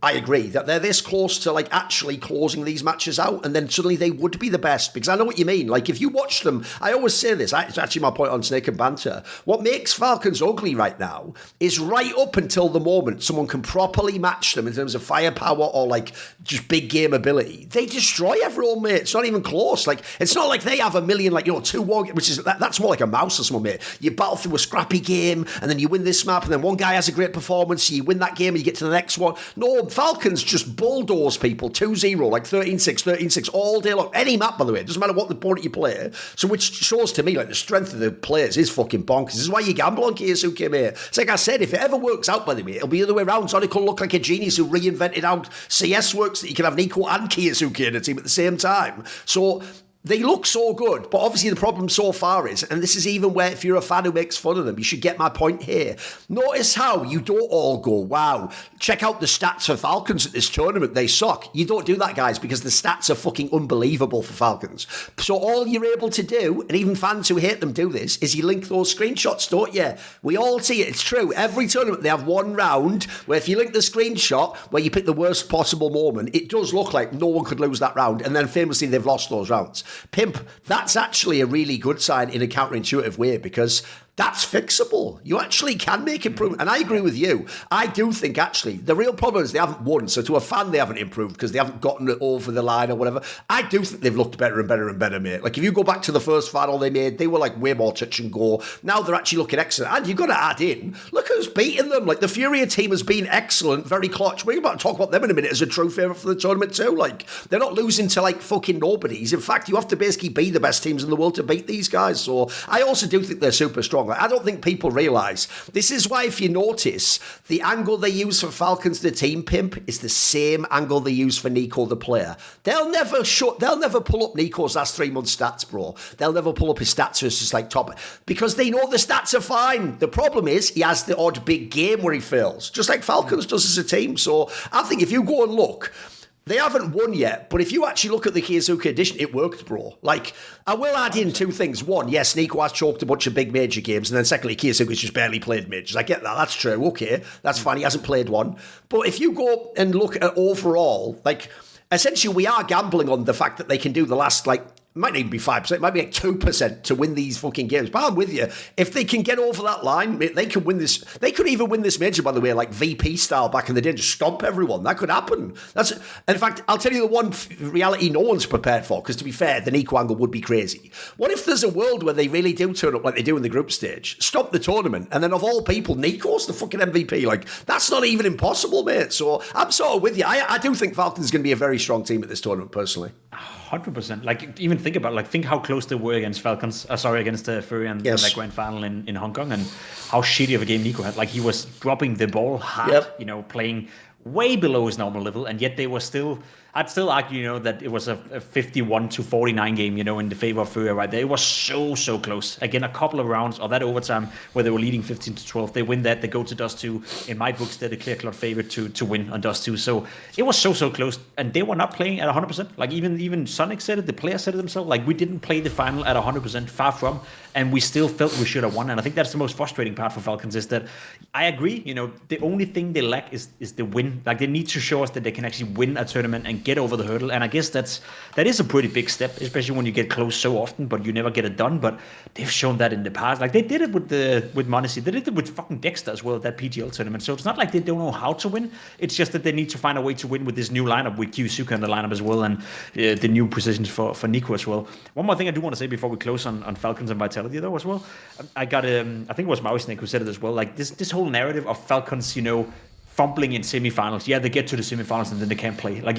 I agree, that they're this close to, like, actually closing these matches out, and then suddenly they would be the best. Because I know what you mean. Like, if you watch them, I always say this, it's actually my point on Snake and Banter. What makes Falcons ugly right now is right up until the moment someone can properly match them in terms of firepower or, like, just big game ability. They destroy everyone, mate. It's not even close. Like, it's not like they have a million, like, you know, 2-1, which is, that's more like a mouse or something, mate. You battle through a scrappy game, and then you win this map, and then one guy has a great performance, you win that game, and you get to the next one. No, Falcons just bulldoze people 2-0, like 13-6, 13-6 all day long. Any map, by the way, it doesn't matter what the opponent you play. So, which shows to me, like, the strength of the players is fucking bonkers. This is why you gamble on Keisuke, mate. It's like I said, if it ever works out, by the way, it'll be the other way around. Sonic will look like a genius who reinvented how CS works, that you can have Nico and Keisuke in a team at the same time. So, they look so good, but obviously the problem so far is, and this is even where, if you're a fan who makes fun of them, you should get my point here. Notice how you don't all go, wow, check out the stats for Falcons at this tournament, they suck. You don't do that, guys, because the stats are fucking unbelievable for Falcons. So all you're able to do, and even fans who hate them do this, is you link those screenshots, don't you? We all see it, it's true. Every tournament they have one round where if you link the screenshot where you pick the worst possible moment, it does look like no one could lose that round, and then famously they've lost those rounds. Pimp, that's actually a really good sign in a counterintuitive way, because that's fixable. You actually can make improvement. And I agree with you. I do think, actually, the real problem is they haven't won. So to a fan, they haven't improved because they haven't gotten it over the line or whatever. I do think they've looked better and better and better, mate. Like, if you go back to the first final they made, they were, like, way more touch and go. Now they're actually looking excellent. And you've got to add in, look who's beating them. Like, the FURIA team has been excellent, very clutch. We're about to talk about them in a minute as a true favourite for the tournament too. Like, they're not losing to, like, fucking nobodies. In fact, you have to basically be the best teams in the world to beat these guys. So I also do think they're super strong. Like, I don't think people realise. This is why, if you notice, the angle they use for Falcons the team, Pimp, is the same angle they use for Nico the player. They'll never pull up Nico's last 3 months stats, bro. They'll never pull up his stats versus, like, top, because they know the stats are fine. The problem is he has the odd big game where he fails, just like Falcons does as a team. So I think if you go and look, they haven't won yet, but if you actually look at the Keisuke edition, it worked, bro. Like, I will add in 2 things. One, yes, Nico has choked a bunch of big major games, and then secondly, Keisuke's just barely played majors. I get that, that's true, okay, that's fine, he hasn't played one. But if you go and look at overall, like, essentially we are gambling on the fact that they can do the last, like, it might even be 5%, it might be like 2% to win these fucking games. But I'm with you. If they can get over that line, they can win this. They could even win this major, by the way, like VP style back in the day, and just stomp everyone. That could happen. In fact, I'll tell you the one reality no one's prepared for, because to be fair, the Nico angle would be crazy. What if there's a world where they really do turn up like they do in the group stage, stop the tournament, and then of all people, Nico's the fucking MVP? Like, that's not even impossible, mate. So I'm sort of with you. I do think Falcons is going to be a very strong team at this tournament, personally. 100%. Like, even think how close they were against Falcons. Against FURIA and that grand final in Hong Kong, and how shitty of a game Nico had. Like, he was dropping the ball hard, playing way below his normal level, and yet they were still. I'd still argue, that it was a 51-49 game, in the favor of FURIA right there. It was so close. Again, a couple of rounds or that overtime where they were leading 15-12. They win that. They go to Dust 2. In my books, they're the clear-cut favorite to win on Dust 2. So it was so close, and they were not playing at 100%. Like, even Sonic said it, the players said it themselves. Like, we didn't play the final at 100%, far from, and we still felt we should have won. And I think that's the most frustrating part for Falcons, is that I agree. The only thing they lack is the win. Like, they need to show us that they can actually win a tournament and get over the hurdle, and I guess that is a pretty big step, especially when you get close so often, but you never get it done. But they've shown that in the past. Like, they did it with Monacy, they did it with fucking Dexter as well, that PGL tournament. So it's not like they don't know how to win. It's just that they need to find a way to win with this new lineup, with Kyusuke in the lineup as well, and the new positions for Nico as well. One more thing I do want to say before we close on Falcons and Vitality though as well. I got I think it was Maui Snake who said it as well. Like, this whole narrative of Falcons, fumbling in semifinals. Yeah, they get to the semifinals and then they can't play. Like,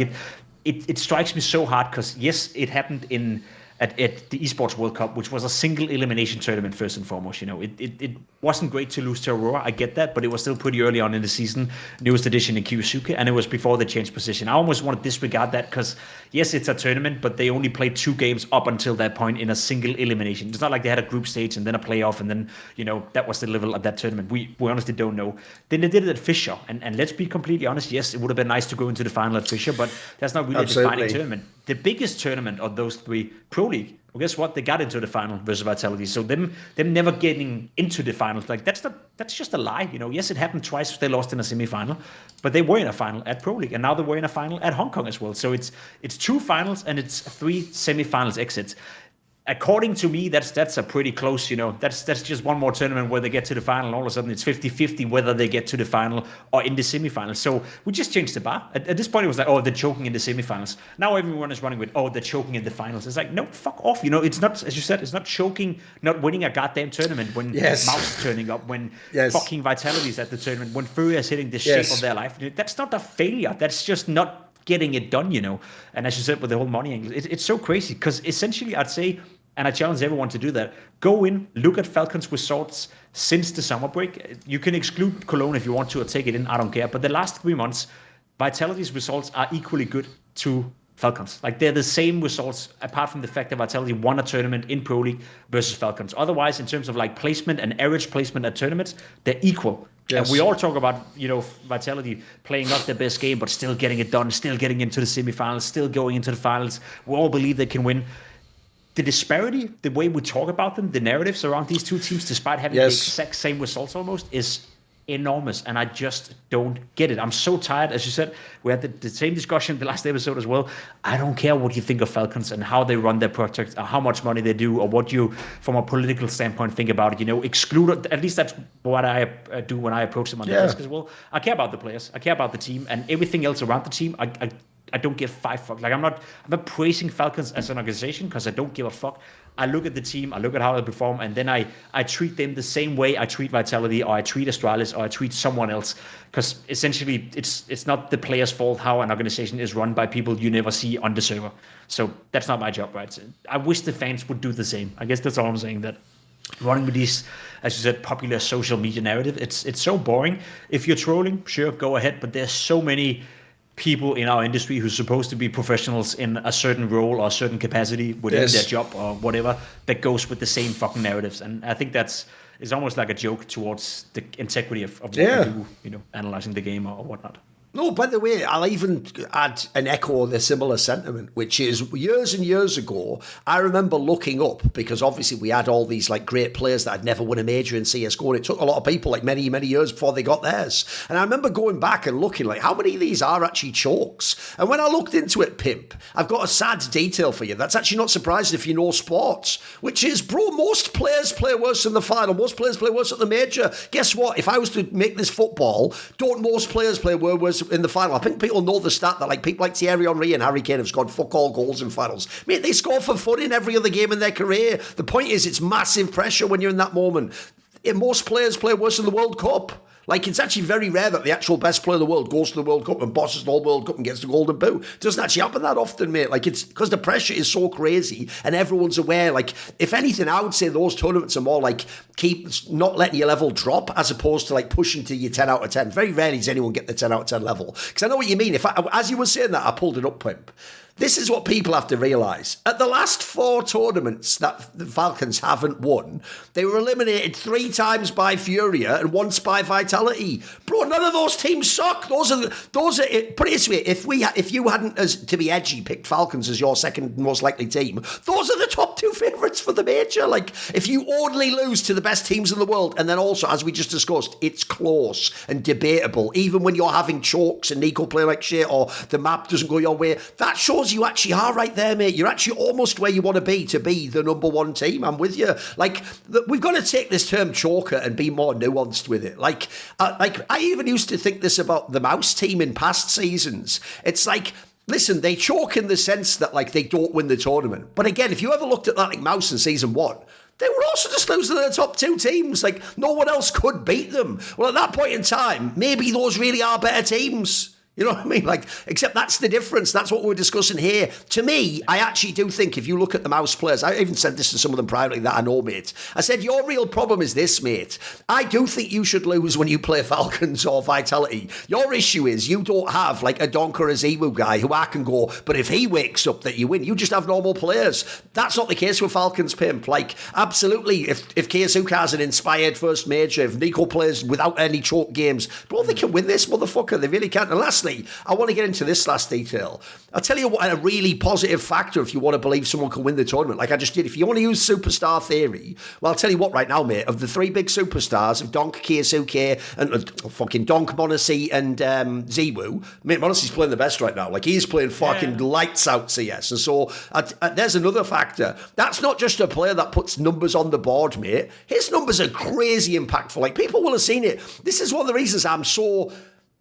it strikes me so hard, because yes, it happened at the Esports World Cup, which was a single elimination tournament first and foremost. It wasn't great to lose to Aurora, I get that, but it was still pretty early on in the season, newest edition in Kyusuke, and it was before they changed position. I almost want to disregard that, because yes, it's a tournament, but they only played 2 games up until that point in a single elimination. It's not like they had a group stage and then a playoff, and then that was the level of that tournament. We honestly don't know. Then they did it at Fisher, and let's be completely honest, yes, it would have been nice to go into the final at Fisher, but that's not really a defining tournament. The biggest tournament of those 3, Pro League, well, guess what? They got into the final versus Vitality. So them never getting into the finals, like, that's just a lie. Yes, it happened twice. They lost in a semi-final, but they were in a final at Pro League, and now they were in a final at Hong Kong as well. So it's 2 finals and it's 3 semi-finals exits. According to me, that's a pretty close, that's just one more tournament where they get to the final, and all of a sudden it's 50-50 whether they get to the final or in the semifinals. So we just changed the bar. At this point, it was like, oh, they're choking in the semifinals. Now everyone is running with, oh, they're choking in the finals. It's like, no, fuck off. It's not, as you said, it's not choking, not winning a goddamn tournament when Mouse is turning up, when fucking Vitality is at the tournament, when FURIA is hitting the shape of their life. That's not a failure. That's just not getting it done, And as you said, with the whole money angle, it's so crazy, because essentially I'd say, and I challenge everyone to do that, go in, look at Falcons' results since the summer break. You can exclude Cologne if you want to, or take it in, I don't care. But the last 3 months, Vitality's results are equally good to Falcons. Like, they're the same results, apart from the fact that Vitality won a tournament in Pro League versus Falcons. Otherwise, in terms of like placement and average placement at tournaments, they're equal. Yes. And we all talk about, Vitality playing not their best game, but still getting it done, still getting into the semifinals, still going into the finals. We all believe they can win. The disparity, the way we talk about them, the narratives around these 2 teams, despite having the exact same results almost, is enormous, and I just don't get it. I'm so tired. As you said, we had the same discussion the last episode as well. I don't care what you think of Falcons and how they run their project, or how much money they do, or what you, from a political standpoint, think about it. Exclude, at least that's what I do when I approach them on the desk as well. I care about the players, I care about the team, and everything else around the team, I don't give 5 fucks. Like, I'm not praising Falcons as an organization, because I don't give a fuck. I look at the team, I look at how they perform, and then I treat them the same way I treat Vitality, or I treat Astralis, or I treat someone else. Because essentially, it's not the player's fault how an organization is run by people you never see on the server. So that's not my job, right? I wish the fans would do the same. I guess that's all I'm saying, that running with these, as you said, popular social media narrative, it's so boring. If you're trolling, sure, go ahead, but there's so many people in our industry who's supposed to be professionals in a certain role or a certain capacity within their job or whatever, that goes with the same fucking narratives. And I think it's almost like a joke towards the integrity of what we do, analyzing the game or whatnot. No, by the way, I'll even add an echo of the similar sentiment, which is years and years ago, I remember looking up, because obviously we had all these like great players that had never won a major in CSGO, and it took a lot of people like many, many years before they got theirs. And I remember going back and looking like how many of these are actually chokes. And when I looked into it, Pimp, I've got a sad detail for you. That's actually not surprising if you know sports, which is, bro, most players play worse in the final. Most players play worse at the major. Guess what? If I was to make this football, don't most players play worse in the final? I think people know the stat that like people like Thierry Henry and Harry Kane have scored fuck all goals in finals. Mate, they score for fun in every other game in their career. The point is, it's massive pressure when you're in that moment. Most players play worse in the World Cup. Like, it's actually very rare that the actual best player in the world goes to the World Cup and bosses the whole World Cup and gets the Golden Boot. It doesn't actually happen that often, mate. Like, it's because the pressure is so crazy and everyone's aware. Like, if anything, I would say those tournaments are more like keep not letting your level drop as opposed to like pushing to your 10 out of 10. Very rarely does anyone get the 10 out of 10 level. Because I know what you mean. As you were saying that, I pulled it up, Pimp. This is what people have to realise. At the last 4 tournaments that the Falcons haven't won, they were eliminated 3 times by FURIA and once by Vitality. Bro, none of those teams suck. Those are put it this way, if you hadn't, as to be edgy, picked Falcons as your second most likely team, those are the top 2 favourites for the major. Like, if you only lose to the best teams in the world, and then also, as we just discussed, it's close and debatable, even when you're having chokes and Nico play like shit or the map doesn't go your way, that shows you actually are right there, mate. You're actually almost where you want to be the number 1 team. I'm with you. Like, we've got to take this term choker and be more nuanced with it. Like I even used to think this about the Mouse team in past seasons. It's like, listen, they choke in the sense that like they don't win the tournament. But again, if you ever looked at that like Mouse in season 1, they were also just losing to the top 2 teams. Like, no one else could beat them. Well, at that point in time, maybe those really are better teams. You know what I mean? Like, except that's the difference. That's what we're discussing here. To me, I actually do think if you look at the Mouse players, I even said this to some of them privately that I know, mate. I said, your real problem is this, mate. I do think you should lose when you play Falcons or Vitality. Your issue is you don't have like a Donk or a ZywOo guy who I can go, but if he wakes up that you win, you just have normal players. That's not the case with Falcons, Pimp. Like, absolutely, if KSU has an inspired first major, if Nico plays without any choke games, bro, they can win this, motherfucker. They really can. And lastly, I want to get into this last detail. I'll tell you what, a really positive factor if you want to believe someone can win the tournament, like I just did. If you want to use superstar theory, well, I'll tell you what right now, mate. Of the 3 big superstars, of Donk, KSUK, and fucking Donk, Monacy, and ZywOo, mate, Monacy's playing the best right now. Like, he's playing fucking lights out CS. And so there's another factor. That's not just a player that puts numbers on the board, mate. His numbers are crazy impactful. Like, people will have seen it. This is one of the reasons I'm so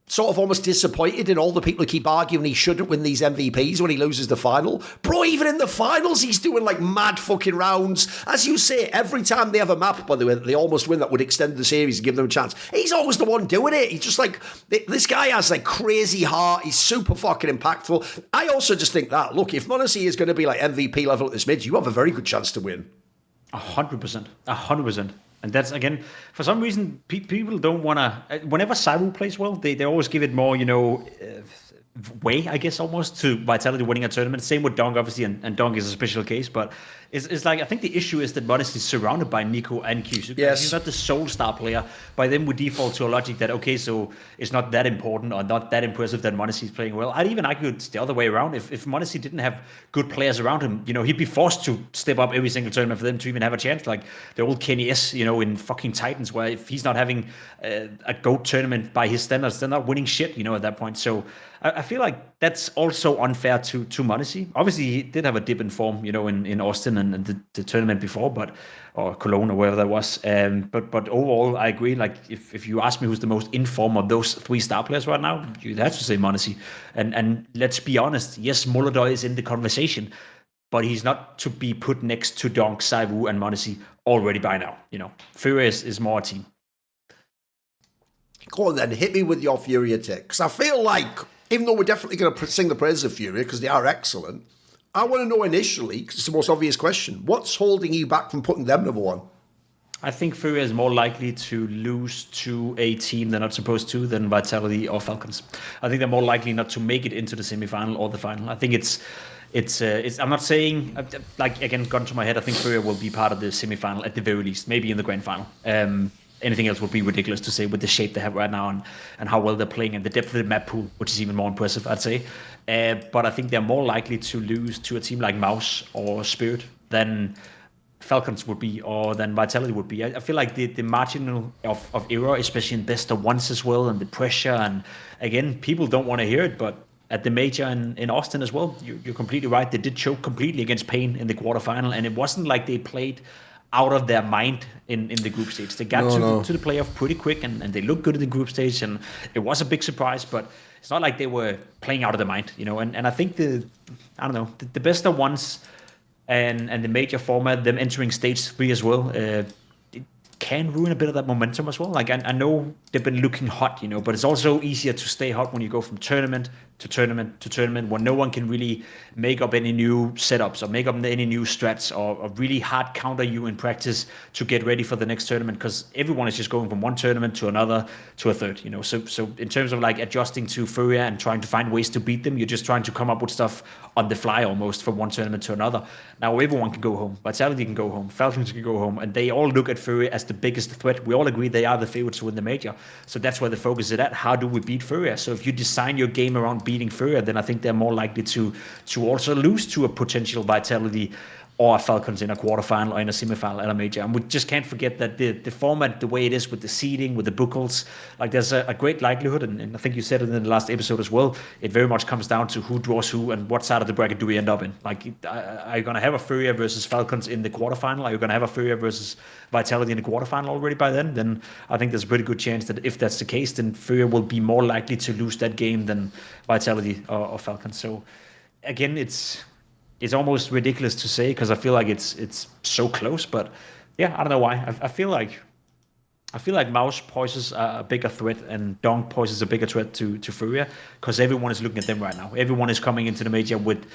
sort of almost disappointed in all the people who keep arguing he shouldn't win these MVPs when he loses the final. Bro, even in the finals, he's doing like mad fucking rounds. As you say, every time they have a map, by the way, they almost win that would extend the series and give them a chance. He's always the one doing it. He's just like, this guy has like crazy heart. He's super fucking impactful. I also just think that, look, if Monacy is going to be like MVP level at this mid, you have a very good chance to win. 100%. 100%. And that's, again, for some reason, people don't want to... Whenever ZywOo plays well, they always give it more, way, I guess, almost, to Vitality winning a tournament. Same with Donk, obviously, and Donk is a special case, but it's like, I think the issue is that Modest is surrounded by Nico and Kyusuk. Yes. He's not the sole star player. By then, we default to a logic that, okay, so it's not that important or not that impressive that Modest is playing well. I'd even argue it's the other way around. If Modest didn't have good players around him, he'd be forced to step up every single tournament for them to even have a chance. Like the old Kenny S, in fucking Titans, where if he's not having a GOAT tournament by his standards, they're not winning shit, at that point. So I feel like that's also unfair to Monacy. Obviously, he did have a dip in form, in Austin and the tournament before, or Cologne or wherever that was. But overall, I agree. Like, if you ask me who's the most in form of those 3 star players right now, you'd have to say Monacy. And let's be honest, yes, Molodoi is in the conversation, but he's not to be put next to Donk, ZywOo, and Monacy already by now. FURIA is more a team. Go on then, hit me with your FURIA take. Because I feel like, even though we're definitely going to sing the praises of FURIA, because they are excellent, I want to know initially, because it's the most obvious question, what's holding you back from putting them number 1? I think FURIA is more likely to lose to a team they're not supposed to than Vitality or Falcons. I think they're more likely not to make it into the semifinal or the final. I think it's I'm not saying, like, again, gun to my head, I think FURIA will be part of the semifinal at the very least, maybe in the grand final. Anything else would be ridiculous to say with the shape they have right now and how well they're playing and the depth of the map pool, which is even more impressive, I'd say. But I think they're more likely to lose to a team like Mouse or Spirit than Falcons would be or than Vitality would be. I feel like the margin of error, especially in best of ones as well, and the pressure, and again, people don't want to hear it, but at the major in Austin as well, you're completely right. They did choke completely against Pain in the quarterfinal, and it wasn't like they played out of their mind in the group stage. They got to the playoff pretty quick, and they looked good in the group stage, and it was a big surprise, but it's not like they were playing out of their mind, and I think the best of ones and the major format, them entering stage 3 as well, can ruin a bit of that momentum as well. Like I know they've been looking hot, but it's also easier to stay hot when you go from tournament to tournament to tournament, when no one can really make up any new setups or make up any new strats or really hard counter you in practice to get ready for the next tournament, because everyone is just going from one tournament to another to a third. So in terms of like adjusting to FURIA and trying to find ways to beat them, you're just trying to come up with stuff on the fly almost from one tournament to another. Now everyone can go home. Vitality can go home. Falcons can go home, and they all look at FURIA as the biggest threat. We all agree they are the favorites to win the major. So that's where the focus is at. How do we beat FURIA? So if you design your game around beating FURIA, then I think they're more likely to also lose to a potential Vitality or Falcons in a quarterfinal or in a semifinal at a major. And we just can't forget that the format, the way it is with the seeding, with the bookles, like there's a great likelihood, and I think you said it in the last episode as well, it very much comes down to who draws who and what side of the bracket do we end up in. Like, are you going to have a FURIA versus Falcons in the quarterfinal? Are you going to have a FURIA versus Vitality in the quarterfinal already by then? Then I think there's a pretty good chance that if that's the case, then FURIA will be more likely to lose that game than Vitality or Falcons. So again, it's almost ridiculous to say because I feel like it's so close, but yeah, I don't know why. I feel like Mouse poses a bigger threat and Dong poses a bigger threat to FURIA because everyone is looking at them right now. Everyone is coming into the major with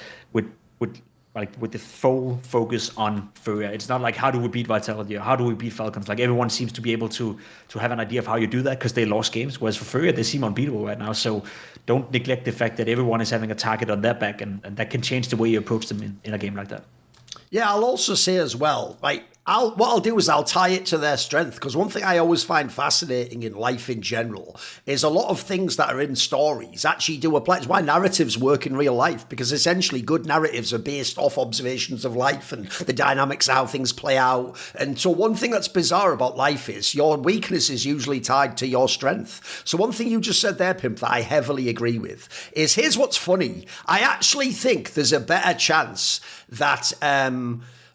the full focus on FURIA. It's not like how do we beat Vitality or how do we beat Falcons. Like everyone seems to be able to have an idea of how you do that because they lost games. Whereas for FURIA, they seem unbeatable right now. So don't neglect the fact that everyone is having a target on their back, and that can change the way you approach them in a game like that. Yeah, I'll also say as well, like, what I'll do is I'll tie it to their strength, because one thing I always find fascinating in life in general is a lot of things that are in stories actually do apply. It's why narratives work in real life, because essentially good narratives are based off observations of life and the dynamics of how things play out. And so one thing that's bizarre about life is your weakness is usually tied to your strength. So one thing you just said there, Pimp, that I heavily agree with is, here's what's funny. I actually think there's a better chance that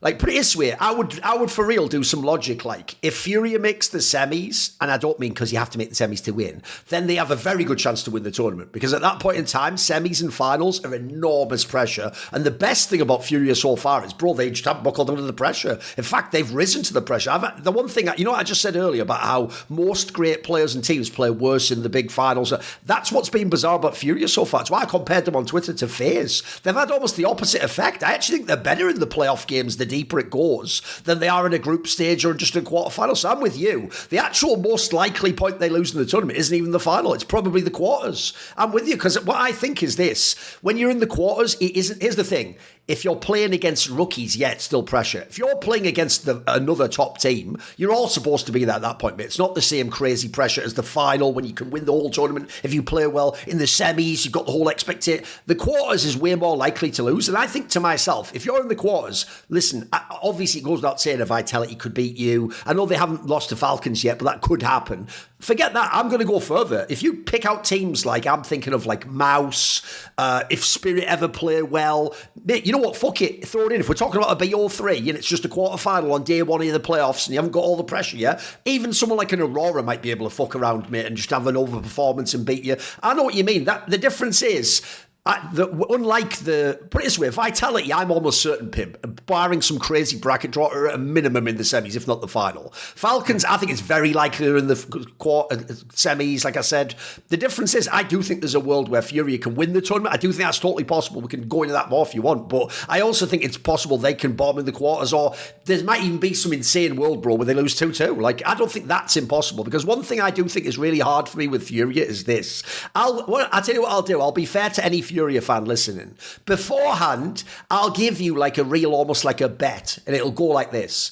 like, put it this way, I would for real do some logic. Like, if FURIA makes the semis, and I don't mean because you have to make the semis to win, then they have a very good chance to win the tournament. Because at that point in time, semis and finals are enormous pressure. And the best thing about FURIA so far is, bro, they just haven't buckled under the pressure. In fact, they've risen to the pressure. The one thing, what I just said earlier about how most great players and teams play worse in the big finals. That's what's been bizarre about FURIA so far. It's why I compared them on Twitter to FaZe. They've had almost the opposite effect. I actually think they're better in the playoff games, the deeper it goes, than they are in a group stage or just in quarterfinals. So I'm with you. The actual most likely point they lose in the tournament isn't even the final. It's probably the quarters. I'm with you, because what I think is this. When you're in the quarters, it isn't. Here's the thing. If you're playing against rookies, yeah, it's still pressure. If you're playing against another top team, you're all supposed to be there at that point, mate. It's not the same crazy pressure as the final when you can win the whole tournament if you play well. In the semis, you've got the whole expectation. The quarters is way more likely to lose. And I think to myself, if you're in the quarters, listen, obviously it goes without saying a Vitality could beat you. I know they haven't lost to Falcons yet, but that could happen. Forget that. I'm going to go further. If you pick out teams like, I'm thinking of like Mouse, if Spirit ever play well, mate, you know what? Fuck it. Throw it in. If we're talking about a BO3 and it's just a quarterfinal on day one of the playoffs and you haven't got all the pressure yet, even someone like an Aurora might be able to fuck around, mate, and just have an overperformance and beat you. I know what you mean. The difference is, unlike put it this way, Vitality, I'm almost certain, Pimp, barring some crazy bracket draw, are at a minimum in the semis, if not the final. Falcons, I think it's very likely they're in the semis, like I said. The difference is, I do think there's a world where FURIA can win the tournament. I do think that's totally possible. We can go into that more if you want, but I also think it's possible they can bomb in the quarters, or there might even be some insane world, bro, where they lose 2-2. Like, I don't think that's impossible, because one thing I do think is really hard for me with FURIA is this. I'll tell you what I'll do. I'll be fair to any FURIA fan listening. Beforehand, I'll give you like a real, almost like a bet, and it'll go like this.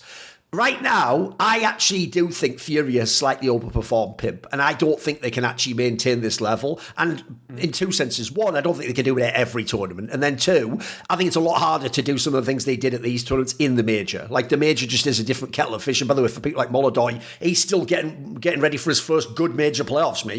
Right now, I actually do think FURIA slightly overperformed Pimp, and I don't think they can actually maintain this level. And in two senses. One, I don't think they can do it at every tournament. And then two, I think it's a lot harder to do some of the things they did at these tournaments in the major. Like, the major just is a different kettle of fish. And by the way, for people like Molodoi, he's still getting ready for his first good major playoffs, mate.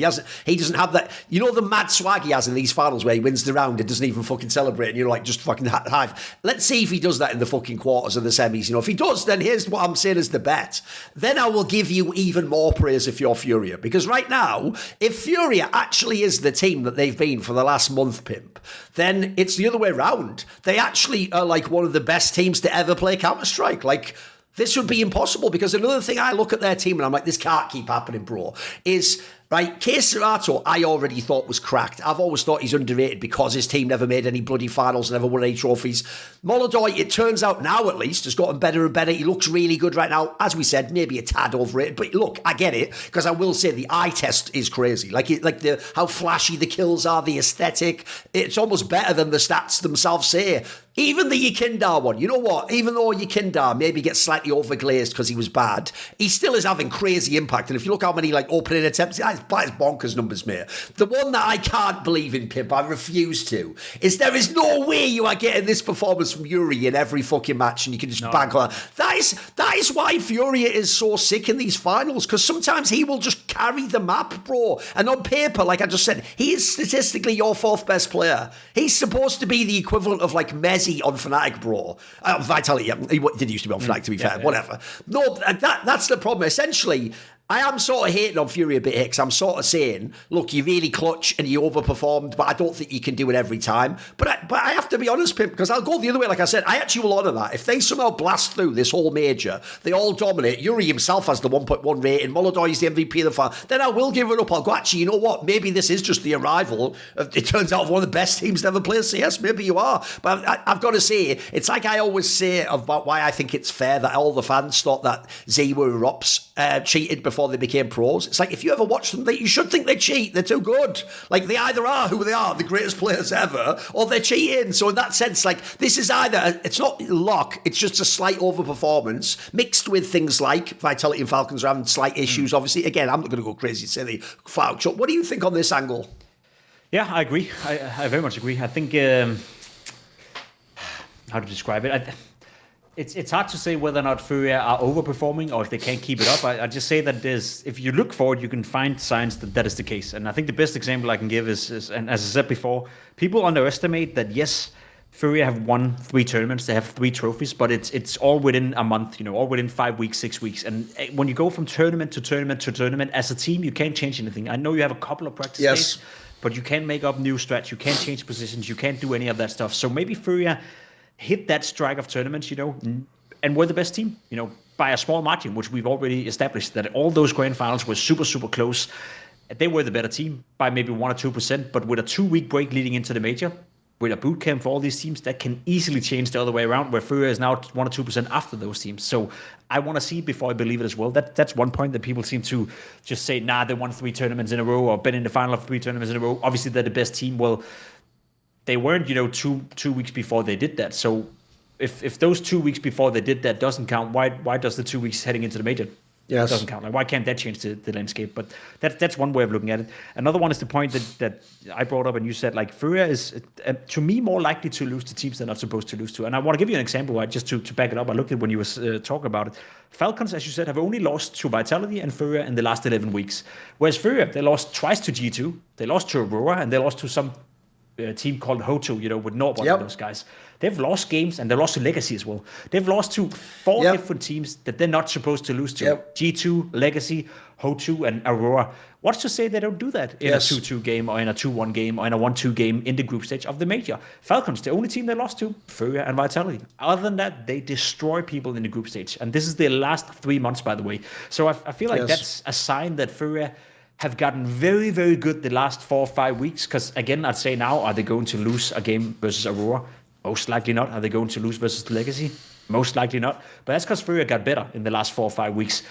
He doesn't have that, you know, the mad swag he has in these finals where he wins the round and doesn't even fucking celebrate, and you're like, just fucking hive. Let's see if he does that in the fucking quarters and the semis. You know, if he does, then here's what I'm saying is the bet. Then I will give you even more praise if you're FURIA, because right now, if FURIA actually is the team that they've been for the last month, Pimp, then it's the other way around. They actually are like one of the best teams to ever play Counter-Strike. Like, This would be impossible because another thing I look at their team and I'm like, this can't keep happening, bro, is, right, Case Serato, I already thought was cracked. I've always thought he's underrated because his team never made any bloody finals, never won any trophies. Molodoi, it turns out now at least, has gotten better and better. He looks really good right now. As we said, maybe a tad overrated, but look, I get it, because I will say the eye test is crazy. Like how flashy the kills are, the aesthetic. It's almost better than the stats themselves say. Even the Yekindar one, you know what? Even though Yekindar maybe gets slightly overglazed because he was bad, he still is having crazy impact. And if you look how many like opening attempts, that's bonkers numbers, mate. The one that I can't believe in, Pimp, I refuse to, is there is no way you are getting this performance from Yuri in every fucking match and you can just bank on that. That is why FURIA is so sick in these finals, because sometimes he will just carry the map, bro. And on paper, like I just said, he is statistically your fourth best player. He's supposed to be the equivalent of like Messi on Fnatic, bro. Vitality, he did used to be on Fnatic, to be fair, whatever. No, that's the problem. Essentially, I am sort of hating on FURIA a bit here because I'm sort of saying, look, you really clutch and you overperformed, but I don't think you can do it every time. But I have to be honest, Pimp, because I'll go the other way. Like I said, I actually will honour that. If they somehow blast through this whole major, they all dominate, Yuri himself has the 1.1 rating, Molodoi is the MVP of the final, then I will give it up. I'll go, actually, you know what? Maybe this is just the arrival of, it turns out, one of the best teams to ever play CS. Maybe you are. But I've got to say, it's like I always say about why I think it's fair that all the fans thought that ZywOo and Rops cheated before they became pros. It's like, if you ever watch them, you should think they cheat. They're too good. Like, they either are who they are, the greatest players ever, or they're cheating. So in that sense, like, this is either, it's not luck, it's just a slight overperformance mixed with things like Vitality and Falcons are having slight issues, obviously. Again, I'm not going to go crazy and say they far out. What do you think on this angle? Yeah, I agree. I very much agree. I think, how to describe it? It's hard to say whether or not FURIA are overperforming or if they can't keep it up. I just say that if you look forward, you can find signs that is the case. And I think the best example I can give is, and as I said before, people underestimate that, yes, FURIA have won 3 tournaments, they have 3 trophies, but it's all within a month, all within 5 weeks, 6 weeks. And when you go from tournament to tournament to tournament, as a team, you can't change anything. I know you have a couple of practice days, but you can't make up new strats, you can't change positions, you can't do any of that stuff. So maybe FURIA hit that strike of tournaments, and we're the best team, by a small margin, which we've already established that all those grand finals were super, super close. They were the better team by maybe 1 or 2%, but with a 2-week break leading into the major, with a boot camp for all these teams, that can easily change the other way around, where FURIA is now 1 or 2% after those teams. So I want to see it before I believe it as well. That's one point that people seem to just say, they won 3 tournaments in a row or been in the final of 3 tournaments in a row. Obviously, they're the best team. Well, they weren't, 2 weeks before they did that. So if those 2 weeks before they did that doesn't count, why does the 2 weeks heading into the major doesn't count? Like, why can't that change the landscape? But that's one way of looking at it. Another one is the point that I brought up and you said, like, FURIA is, to me, more likely to lose to teams they're not supposed to lose to. And I want to give you an example, right, just to back it up. I looked at when you were talking about it. Falcons, as you said, have only lost to Vitality and FURIA in the last 11 weeks. Whereas FURIA, they lost twice to G2, they lost to Aurora, and they lost to some team called Hotu, with Norbert and those guys. They've lost games, and they lost to Legacy as well. They've lost to 4 different teams that they're not supposed to lose to. G2, Legacy, Hotu, and Aurora. What's to say they don't do that in a 2-2 game or in a 2-1 game or in a 1-2 game in the group stage of the major? Falcons, the only team they lost to, FURIA and Vitality. Other than that, they destroy people in the group stage. And this is the last 3 months, by the way. So I feel like that's a sign that FURIA have gotten very, very good the last 4 or 5 weeks. Because again, I'd say now, are they going to lose a game versus Aurora? Most likely not. Are they going to lose versus the Legacy? Most likely not. But that's because FURIA got better in the last 4 or 5 weeks.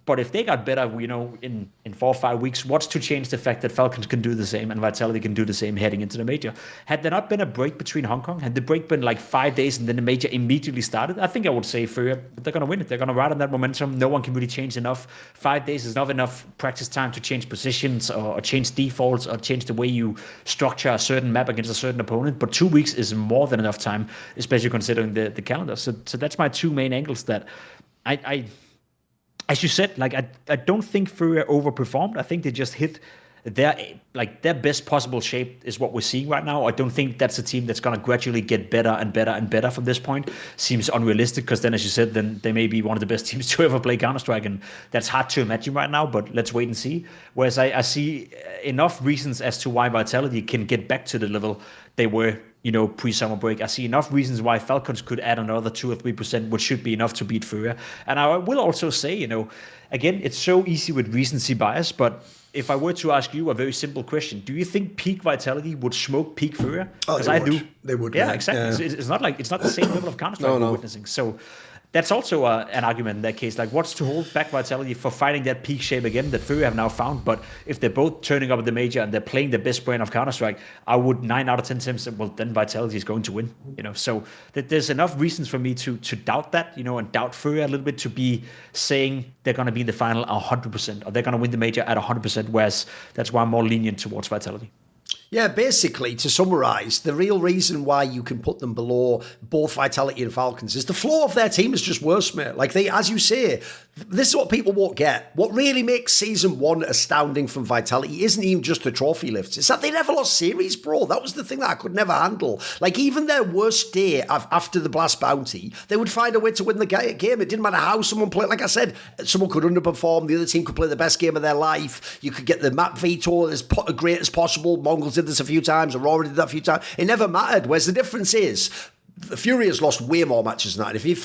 But if they got better, in 4 or 5 weeks, what's to change the fact that Falcons can do the same and Vitality can do the same heading into the major? Had there not been a break between Hong Kong, had the break been like 5 days and then the major immediately started, I think I would say FURIA, they're going to win it. They're going to ride on that momentum. No one can really change enough. 5 days is not enough practice time to change positions or change defaults or change the way you structure a certain map against a certain opponent. But 2 weeks is more than enough time, especially considering the calendar. So that's my 2 main angles that I as you said, like I don't think FURIA overperformed. I think they just hit their best possible shape is what we're seeing right now. I don't think that's a team that's going to gradually get better and better and better from this point. Seems unrealistic because then, as you said, then they may be one of the best teams to ever play Counter-Strike, and that's hard to imagine right now, but let's wait and see. Whereas I see enough reasons as to why Vitality can get back to the level they were pre-summer break. I see enough reasons why Falcons could add another 2 or 3%, which should be enough to beat FURIA. And I will also say, again, it's so easy with recency bias, but if I were to ask you a very simple question, do you think peak Vitality would smoke peak FURIA? Because I do. They would. Yeah, exactly. Yeah. It's not the same level of Counter-Strike we're witnessing. So that's also an argument in that case. Like, what's to hold back Vitality for finding that peak shape again that FURIA have now found? But if they're both turning up at the major and they're playing the best brand of Counter-Strike, I would 9 out of 10 times say, well, then Vitality is going to win. So there's enough reasons for me to doubt that, and doubt FURIA a little bit, to be saying they're going to be in the final 100%, or they're going to win the major at 100%, whereas that's why I'm more lenient towards Vitality. Yeah, basically, to summarise, the real reason why you can put them below both Vitality and Falcons is the floor of their team is just worse, mate. Like, as you say, this is what people won't get. What really makes Season 1 astounding from Vitality isn't even just the trophy lifts. It's that they never lost series, bro. That was the thing that I could never handle. Like, even their worst day after the Blast Bounty, they would find a way to win the game. It didn't matter how someone played. Like I said, someone could underperform. The other team could play the best game of their life. You could get the map veto as great as possible. Mongols did this a few times. Aurora did that a few times. It never mattered. Whereas the difference is, the FURIA's lost way more matches than that. If you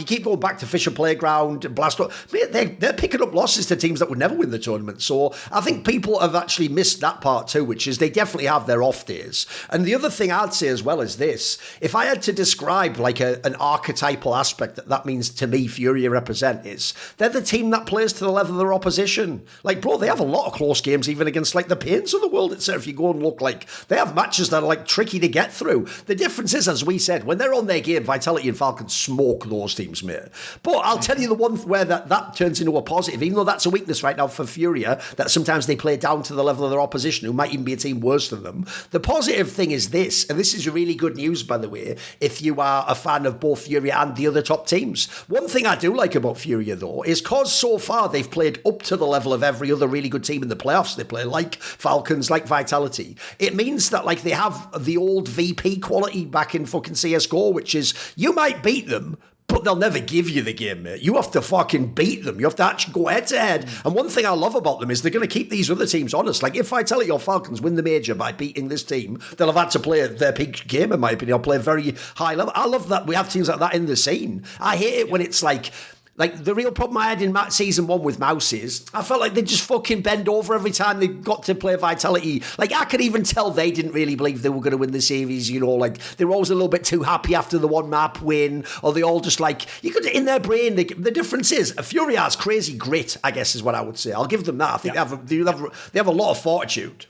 keep going back to Fisher Playground and Blast, they're picking up losses to teams that would never win the tournament. So I think people have actually missed that part too, which is they definitely have their off days. And the other thing I'd say as well is this: if I had to describe like an archetypal aspect that means to me FURIA represent, is they're the team that plays to the level of their opposition. Like, bro, they have a lot of close games even against like the Pains of the world. It's if you go and look, like they have matches that are like tricky to get through. The difference is, as we said, when they're on their game, Vitality and Falcons smoke those teams, mate. But I'll tell you the one where that turns into a positive, even though that's a weakness right now for FURIA, that sometimes they play down to the level of their opposition, who might even be a team worse than them. The positive thing is this, and this is really good news, by the way, if you are a fan of both FURIA and the other top teams. One thing I do like about FURIA, though, is because so far they've played up to the level of every other really good team in the playoffs. They play like Falcons, like Vitality. It means that like they have the old VP quality back in fucking CSGO, which is you might beat them, but they'll never give you the game, mate. You have to fucking beat them. You have to actually go head to head. And one thing I love about them is they're going to keep these other teams honest. Like, if Vitality or Falcons win the major by beating this team, they'll have had to play their peak game, in my opinion, or play very high level. I love that we have teams like that in the scene. I hate it when it's like the real problem I had in Season 1 with Mouse is I felt like they just fucking bend over every time they got to play Vitality. Like, I could even tell they didn't really believe they were going to win the series, like they were always a little bit too happy after the one map win, or they all just like, you could, in their brain, the difference is, FURIA has crazy grit, I guess is what I would say. I'll give them that. I think they have a lot of fortitude.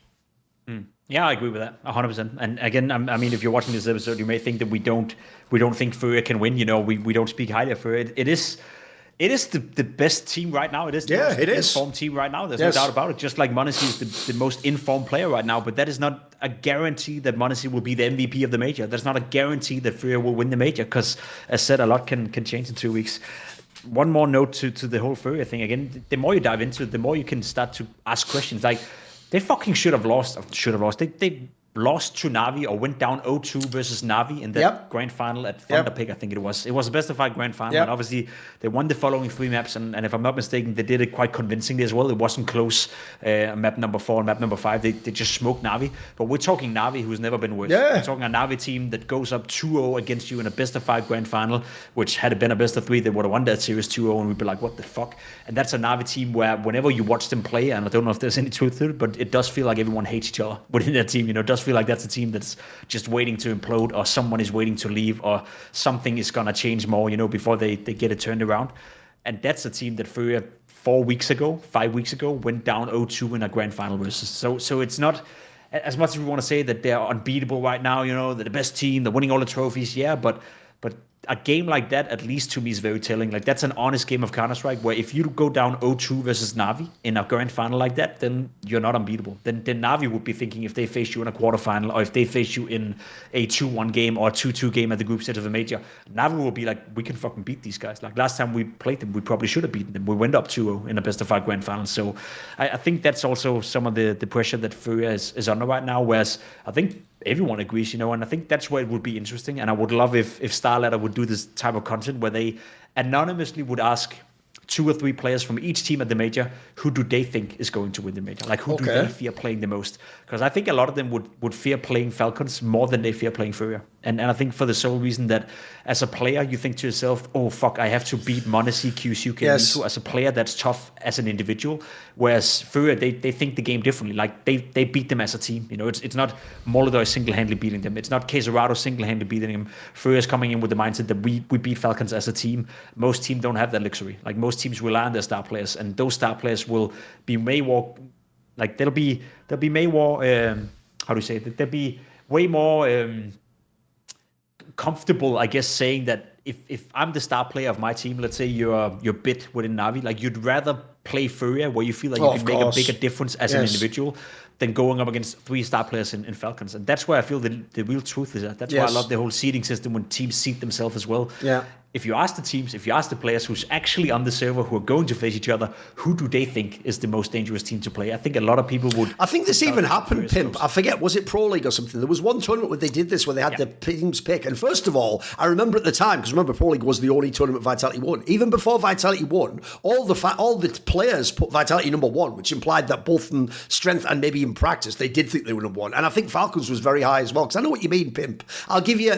Yeah, I agree with that 100%. And again, I mean, if you're watching this episode, you may think that we don't think FURIA can win. We don't speak highly of FURIA. It is the best team right now. It is the most informed team right now. There's no doubt about it. Just like m0NESY is the most informed player right now. But that is not a guarantee that m0NESY will be the MVP of the major. That's not a guarantee that FURIA will win the major, because, as said, a lot can change in 2 weeks. One more note to the whole FURIA thing. Again, the more you dive into it, the more you can start to ask questions. Like, they fucking should have lost. They lost to Na'Vi, or went down 0-2 versus Na'Vi in that grand final at Thunderpick, I think it was. It was a best-of-5 grand final, and obviously they won the following 3 maps, and if I'm not mistaken, they did it quite convincingly as well. It wasn't close. Map number 4 and map number 5, they just smoked Na'Vi. But we're talking Na'Vi, who's never been worse. We're talking a Na'Vi team that goes up 2-0 against you in a best-of-5 grand final, which had it been a best-of-3, they would have won that series 2-0, and we'd be like, what the fuck? And that's a Na'Vi team where whenever you watch them play, and I don't know if there's any truth to it, but it does feel like everyone hates each other within that team. It does feel like that's a team that's just waiting to implode, or someone is waiting to leave, or something is going to change more, before they get it turned around. And that's a team that FURIA 5 weeks ago, went down 0-2 in a grand final versus. So it's not, as much as we want to say that they're unbeatable right now, they're the best team, they're winning all the trophies, but a game like that, at least to me, is very telling. Like, that's an honest game of Counter-Strike, where if you go down 0-2 versus Na'Vi in a grand final like that, then you're not unbeatable. Then Na'Vi would be thinking, if they face you in a quarterfinal, or if they face you in a 2-1 game or a 2-2 game at the group stage of the major, Na'Vi will be like, we can fucking beat these guys. Like, last time we played them, we probably should have beaten them. We went up 2-0 in a best-of-5 grand final. So I think that's also some of the pressure that FURIA is under right now, whereas I think everyone agrees, and I think that's where it would be interesting. And I would love if Starladder would do this type of content where they anonymously would ask 2 or 3 players from each team at the major, who do they think is going to win the major? Like, who do they fear playing the most? Because I think a lot of them would fear playing Falcons more than they fear playing FURIA. And I think for the sole reason that as a player, you think to yourself, oh, fuck, I have to beat Monacy, QCU, Kenito. As a player, that's tough as an individual. Whereas FURIA, they think the game differently. Like, they beat them as a team. You know, it's not Molodor single-handedly beating them. It's not Quesarado single-handedly beating them. FURIA is coming in with the mindset that we beat Falcons as a team. Most teams don't have that luxury. Like, most teams rely on their star players, and those star players will be way more, like, they'll be way more, how do you say it? They'll be way more comfortable, I guess, saying that if I'm the star player of my team, let's say you're bit within Na'Vi, like, you'd rather play FURIA where you feel like you can make a bigger difference as an individual than going up against 3 star players in Falcons. And that's where I feel the real truth is at. That's why I love the whole seeding system when teams seed themselves as well. Yeah. If you ask the teams, if you ask the players who's actually on the server, who are going to face each other, who do they think is the most dangerous team to play? I think a lot of people would... I think this even happened, Pimp. I forget, was it Pro League or something? There was one tournament where they did this, where they had the teams pick. And first of all, I remember at the time, because remember Pro League was the only tournament Vitality won. Even before Vitality won, all the players put Vitality number 1, which implied that both in strength and maybe in practice, they did think they were number 1. And I think Falcons was very high as well, because I know what you mean, Pimp. I'll give you,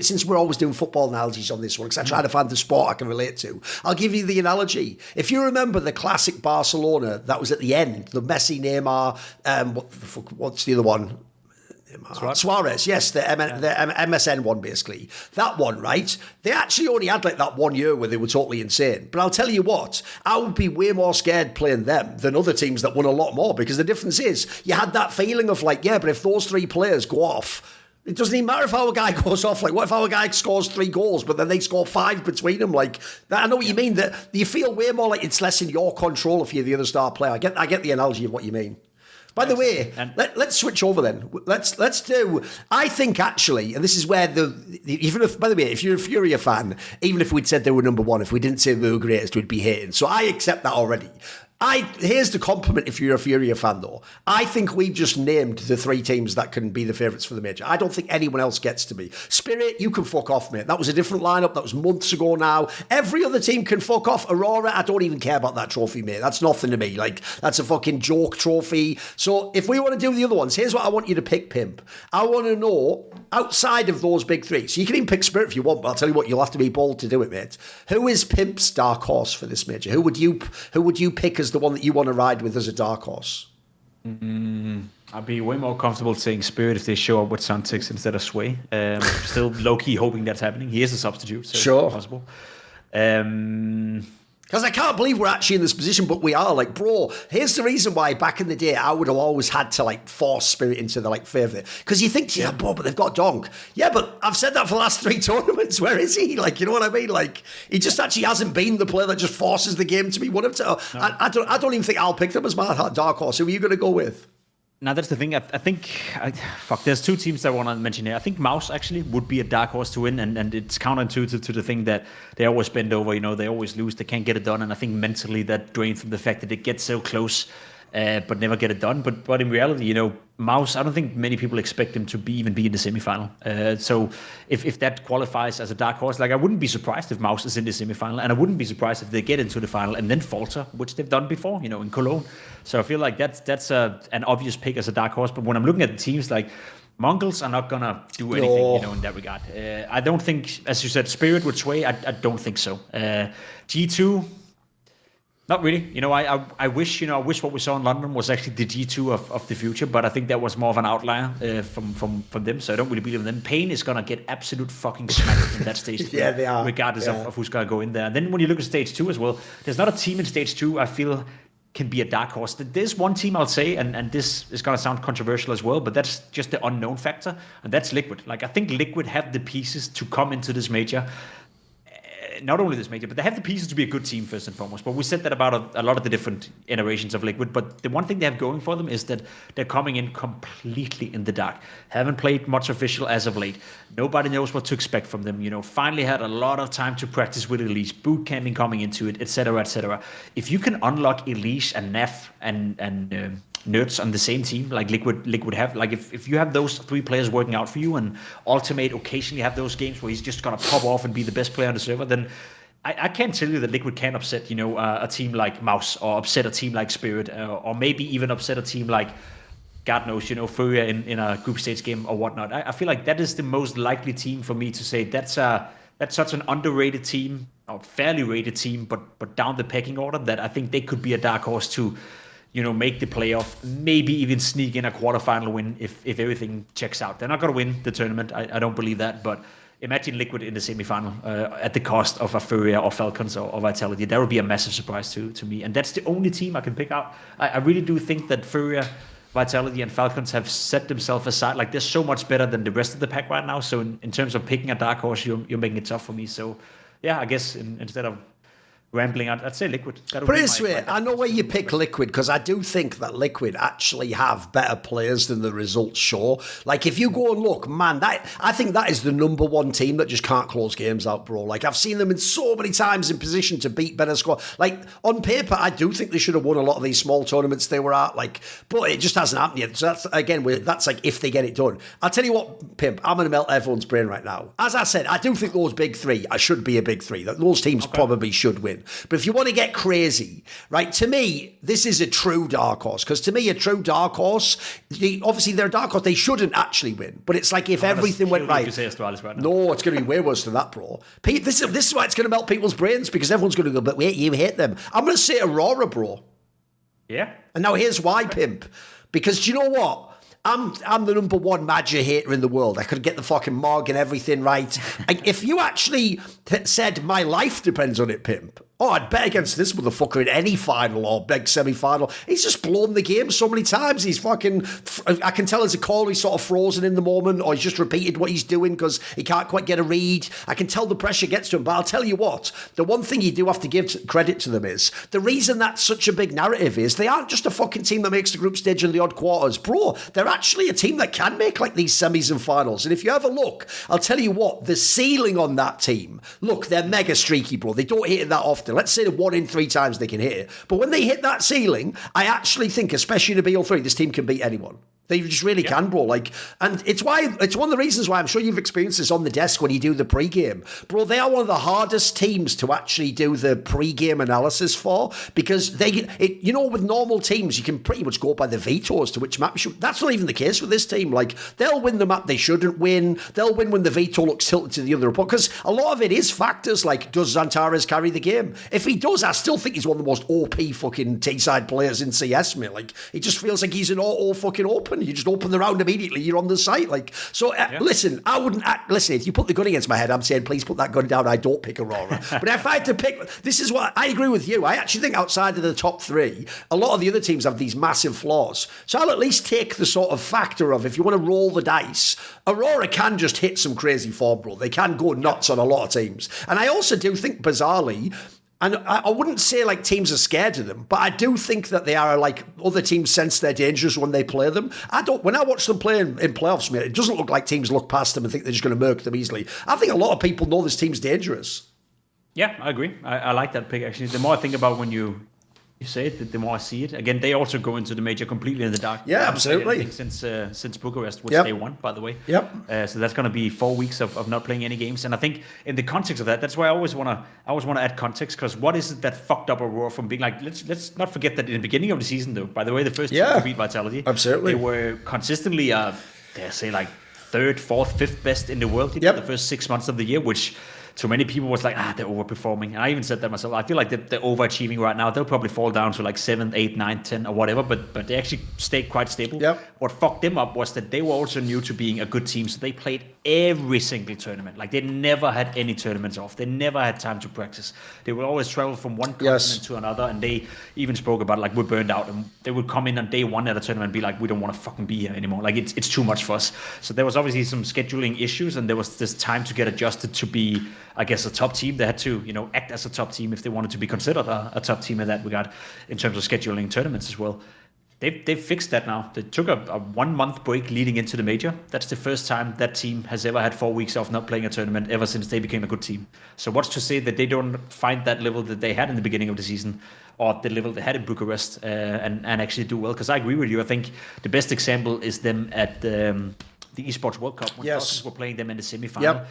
since we're always doing football analogies on this one, because I try to find the sport I can relate to. I'll give you the analogy. If you remember the classic Barcelona that was at the end, the Messi, Neymar, what's the other one? Suarez, yes, the MSN one, basically. That one, right? They actually only had like that 1 year where they were totally insane. But I'll tell you what, I would be way more scared playing them than other teams that won a lot more, because the difference is you had that feeling of like, yeah, but if those 3 players go off, it doesn't even matter if our guy goes off. Like, what if our guy scores 3 goals, but then they score 5 between them? Like, I know what you mean. That you feel way more like it's less in your control if you're the other star player. I get the analogy of what you mean. By the way, let's switch over then. Let's do. I think actually, and this is where even if, by the way, if you're a FURIA fan, even if we'd said they were number 1, if we didn't say they were greatest, we'd be hating. So I accept that already. Here's the compliment if you're a FURIA fan, though. I think we've just named the 3 teams that can be the favourites for the major. I don't think anyone else gets to be. Spirit, you can fuck off, mate. That was a different lineup. That was months ago now. Every other team can fuck off. Aurora, I don't even care about that trophy, mate. That's nothing to me. Like, that's a fucking joke trophy. So if we want to do the other ones, here's what I want you to pick, Pimp. I want to know, outside of those big 3, so you can even pick Spirit if you want, but I'll tell you what, you'll have to be bold to do it, mate. Who is Pimp's dark horse for this major? Who would you pick as the one that you want to ride with as a dark horse? I'd be way more comfortable saying Spirit if they show up with Suntix instead of Sway. Still low-key hoping that's happening. He is a substitute, so sure. It's possible. Because I can't believe we're actually in this position, but we are. Like, bro, here's the reason why back in the day I would have always had to like force Spirit into the like favourite. Because you think, yeah, bro, but they've got Donk. Yeah, but I've said that for the last 3 tournaments. Where is he? Like, you know what I mean? Like, he just actually hasn't been the player that just forces the game to be one of them. No. I don't even think I'll pick them as my dark horse. Who are you going to go with? Now, that's the thing. I think, there's 2 teams that I want to mention here. I think Mouse actually would be a dark horse to win, and it's counterintuitive to the thing that they always bend over, you know, they always lose, they can't get it done, and I think mentally that drains from the fact that they get so close, but never get it done. But in reality, you know, Mouse, I don't think many people expect him to even be in the semifinal. So if that qualifies as a dark horse, like, I wouldn't be surprised if Mouse is in the semifinal, and I wouldn't be surprised if they get into the final and then falter, which they've done before, you know, in Cologne. So I feel like that's an obvious pick as a dark horse. But when I'm looking at the teams, like, Mongols are not gonna do anything, you know, in that regard. I don't think, as you said, Spirit would sway. I don't think so. G2. Not really. You know, I wish what we saw in London was actually the G2 of the future, but I think that was more of an outlier from them, so I don't really believe in them. Pain is going to get absolute fucking smacked in that stage. Yeah, they are. Regardless of who's going to go in there. And then when you look at stage 2 as well, there's not a team in stage 2 I feel can be a dark horse. There's one team I'll say, and this is going to sound controversial as well, but that's just the unknown factor, and that's Liquid. Like, I think Liquid have the pieces to come into this major. Not only this major, but they have the pieces to be a good team first and foremost. But we said that about a lot of the different iterations of Liquid. But the one thing they have going for them is that they're coming in completely in the dark. Haven't played much official as of late. Nobody knows what to expect from them. You know, finally had a lot of time to practice with Elise, boot camping coming into it, etc., etc. If you can unlock Elise and Neff and Nerds on the same team, like Liquid have, like if you have those 3 players working out for you, and Ultimate occasionally have those games where he's just gonna pop off and be the best player on the server, then I can't tell you that Liquid can upset, a team like Mouse or upset a team like Spirit or maybe even upset a team like, God knows, FURIA in a group stage game or whatnot. I feel like that is the most likely team for me to say that's such an underrated team or fairly rated team, but down the pecking order that I think they could be a dark horse to, make the playoff, maybe even sneak in a quarterfinal win if everything checks out. They're not going to win the tournament. I don't believe that, but imagine Liquid in the semifinal at the cost of a FURIA or Falcons or Vitality. That would be a massive surprise to me. And that's the only team I can pick out. I really do think that FURIA, Vitality, and Falcons have set themselves aside. Like, they're so much better than the rest of the pack right now. So in terms of picking a dark horse, you're making it tough for me. So, yeah, I guess instead of rambling out, I'd say Liquid. But this way, I know where you pick Liquid because I do think that Liquid actually have better players than the results show. Like, if you go and look, man, I think that is the number one team that just can't close games out, bro. Like, I've seen them in so many times in position to beat better squad. Like, on paper, I do think they should have won a lot of these small tournaments they were at. Like, but it just hasn't happened yet. So that's, again, that's like if they get it done. I'll tell you what, Pimp, I'm going to melt everyone's brain right now. As I said, I do think those big three, I should be a big three. That those teams probably should win. But if you want to get crazy, right, to me, this is a true dark horse. Because to me, a true dark horse, obviously they're a dark horse, they shouldn't actually win. But it's like if everything went right. No, it's going to be way worse than that, bro. Pete, this is why it's going to melt people's brains, because everyone's going to go, but wait, you hate them. I'm going to say Aurora, bro. Yeah. And now here's why, Pimp. Because do you know what? I'm the number one Major hater in the world. I could get the fucking Morg and everything right. If you actually said my life depends on it, Pimp, I'd bet against this motherfucker in any final or big semi-final. He's just blown the game so many times. He's fucking, I can tell as a call he's sort of frozen in the moment, or he's just repeated what he's doing because he can't quite get a read. I can tell the pressure gets to him. But I'll tell you what, the one thing you do have to give credit to them is, the reason that's such a big narrative is they aren't just a fucking team that makes the group stage in the odd quarters. Bro, they're actually a team that can make like these semis and finals. And if you have a look, I'll tell you what, the ceiling on that team, look, they're mega streaky, bro. They don't hit it that often. Let's say 1 in 3 times they can hit it. But when they hit that ceiling, I actually think, especially in a BO3, this team can beat anyone. They just really can, bro. Like, and it's one of the reasons why I'm sure you've experienced this on the desk when you do the pre-game. Bro, they are one of the hardest teams to actually do the pre-game analysis for, because with normal teams, you can pretty much go by the vetoes to which map you should. That's not even the case with this team. Like, they'll win the map they shouldn't win. They'll win when the veto looks tilted to the other opponent, because a lot of it is factors like, does Xantares carry the game? If he does, I still think he's one of the most OP fucking T-side players in CS, mate. Like, it just feels like he's an auto fucking open. You just open the round immediately, you're on the site. Like, so listen, I wouldn't listen, if you put the gun against my head, I'm saying please put that gun down. I don't pick Aurora. But if I had to pick, this is what I agree with you. I actually think outside of the top 3, a lot of the other teams have these massive flaws. So I'll at least take the sort of factor of, if you want to roll the dice, Aurora can just hit some crazy form, bro. They can go nuts on a lot of teams. And I also do think, bizarrely, and I wouldn't say like teams are scared of them, but I do think that they are, like, other teams sense they're dangerous when they play them. When I watch them play in playoffs, mate, it doesn't look like teams look past them and think they're just going to murk them easily. I think a lot of people know this team's dangerous. Yeah, I agree. I like that pick, actually. The more I think about when you say it, the more I see it. Again, they also go into the major completely in the dark. Yeah, absolutely. Since Bucharest, which they won, by the way. Yep. So that's going to be 4 weeks of not playing any games. And I think in the context of that, that's why I always want to add context, because what is it that fucked up Aurora from being like? Let's not forget that in the beginning of the season, though. By the way, the first team to beat Vitality, absolutely, they were consistently, dare say, like 3rd, 4th, 5th best in the world the first 6 months of the year, which to many people was like, they're overperforming. And I even said that myself. I feel like they're overachieving right now. They'll probably fall down to like 7, 8, 9, 10 or whatever, but they actually stayed quite stable. Yep. What fucked them up was that they were also new to being a good team, so they played every single tournament. Like, they never had any tournaments off. They never had time to practice. They would always travel from one continent to another, and they even spoke about, like, we're burned out, and they would come in on day 1 at a tournament and be like, we don't want to fucking be here anymore. Like, it's too much for us. So there was obviously some scheduling issues, and there was this time to get adjusted to be, I guess, a top team. They had to, act as a top team if they wanted to be considered a top team in that regard, in terms of scheduling tournaments as well. They've fixed that now. They took a 1 month break leading into the major. That's the first time that team has ever had 4 weeks off not playing a tournament ever since they became a good team. So what's to say that they don't find that level that they had in the beginning of the season, or the level they had in Bucharest, and actually do well? Because I agree with you. I think the best example is them at the Esports World Cup when Falcons were playing them in the semifinal. Yep.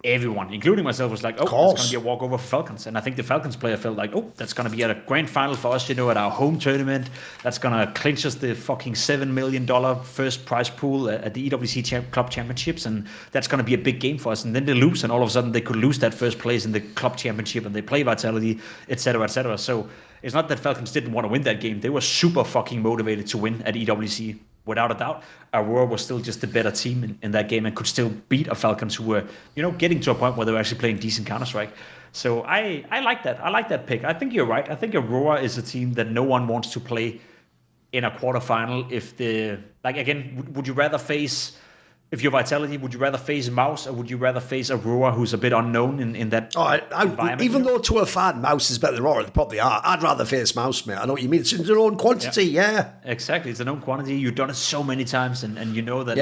everyone, including myself, was like, oh, it's going to be a walkover for Falcons. And I think the Falcons player felt like, oh, that's going to be at a grand final for us, at our home tournament. That's going to clinch us the fucking $7 million first prize pool at the EWC Club Championships. And that's going to be a big game for us. And then they lose, and all of a sudden they could lose that first place in the Club Championship, and they play Vitality, etc., etc. So it's not that Falcons didn't want to win that game. They were super fucking motivated to win at EWC. Without a doubt, Aurora was still just the better team in that game and could still beat a Falcons who were, getting to a point where they were actually playing decent Counter-Strike. So I like that. I like that pick. I think you're right. I think Aurora is a team that no one wants to play in a quarterfinal. Would you rather face, if you're Vitality, would you rather face Mouse or would you rather face Aurora, who's a bit unknown in that environment? Even though to a fan, Mouse is better than Aurora, they probably are. I'd rather face Mouse, mate. I know what you mean. It's in their own quantity, yeah. Exactly. It's their own quantity. You've done it so many times, and you know that,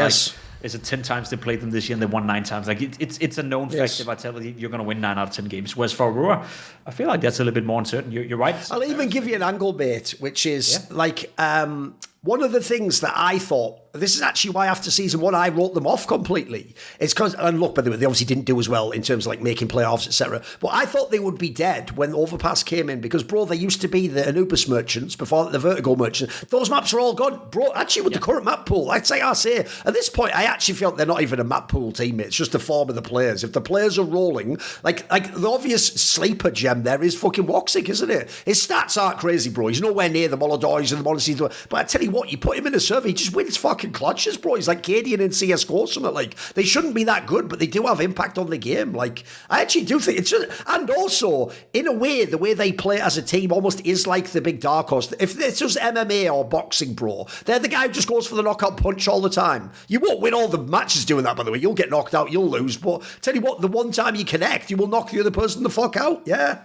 is it 10 times they played them this year and they won 9 times? Like, it's a known fact that Vitality, you're going to win 9 out of 10 games. Whereas for Aurora, I feel like that's a little bit more uncertain. You're right. I'll even give you an angle, mate, which is one of the things that I thought, this is actually why after season 1 I wrote them off completely. It's because, and look, by the way, they obviously didn't do as well in terms of like making playoffs, etc. But I thought they would be dead when Overpass came in because, bro, they used to be the Anubis merchants before the Vertigo merchants. Those maps are all gone, bro. Actually, with the current map pool, I say at this point, I actually feel like they're not even a map pool team. It's just the form of the players. If the players are rolling, like the obvious sleeper gem there is fucking Woxic, isn't it? His stats aren't crazy, bro. He's nowhere near the Molodoys and the Monacies. But I tell you what, you put him in a server, he just wins fucking clutches, bro. He's like Cadian in CS2 or something. Like, they shouldn't be that good, but they do have impact on the game. Like, I actually do think it's just, and also, in a way, the way they play as a team almost is like the big dark horse. If it's just MMA or boxing, bro, they're the guy who just goes for the knockout punch all the time. You won't win all the matches doing that, by the way. You'll get knocked out, you'll lose, but tell you what, the one time you connect, you will knock the other person the fuck out. Yeah.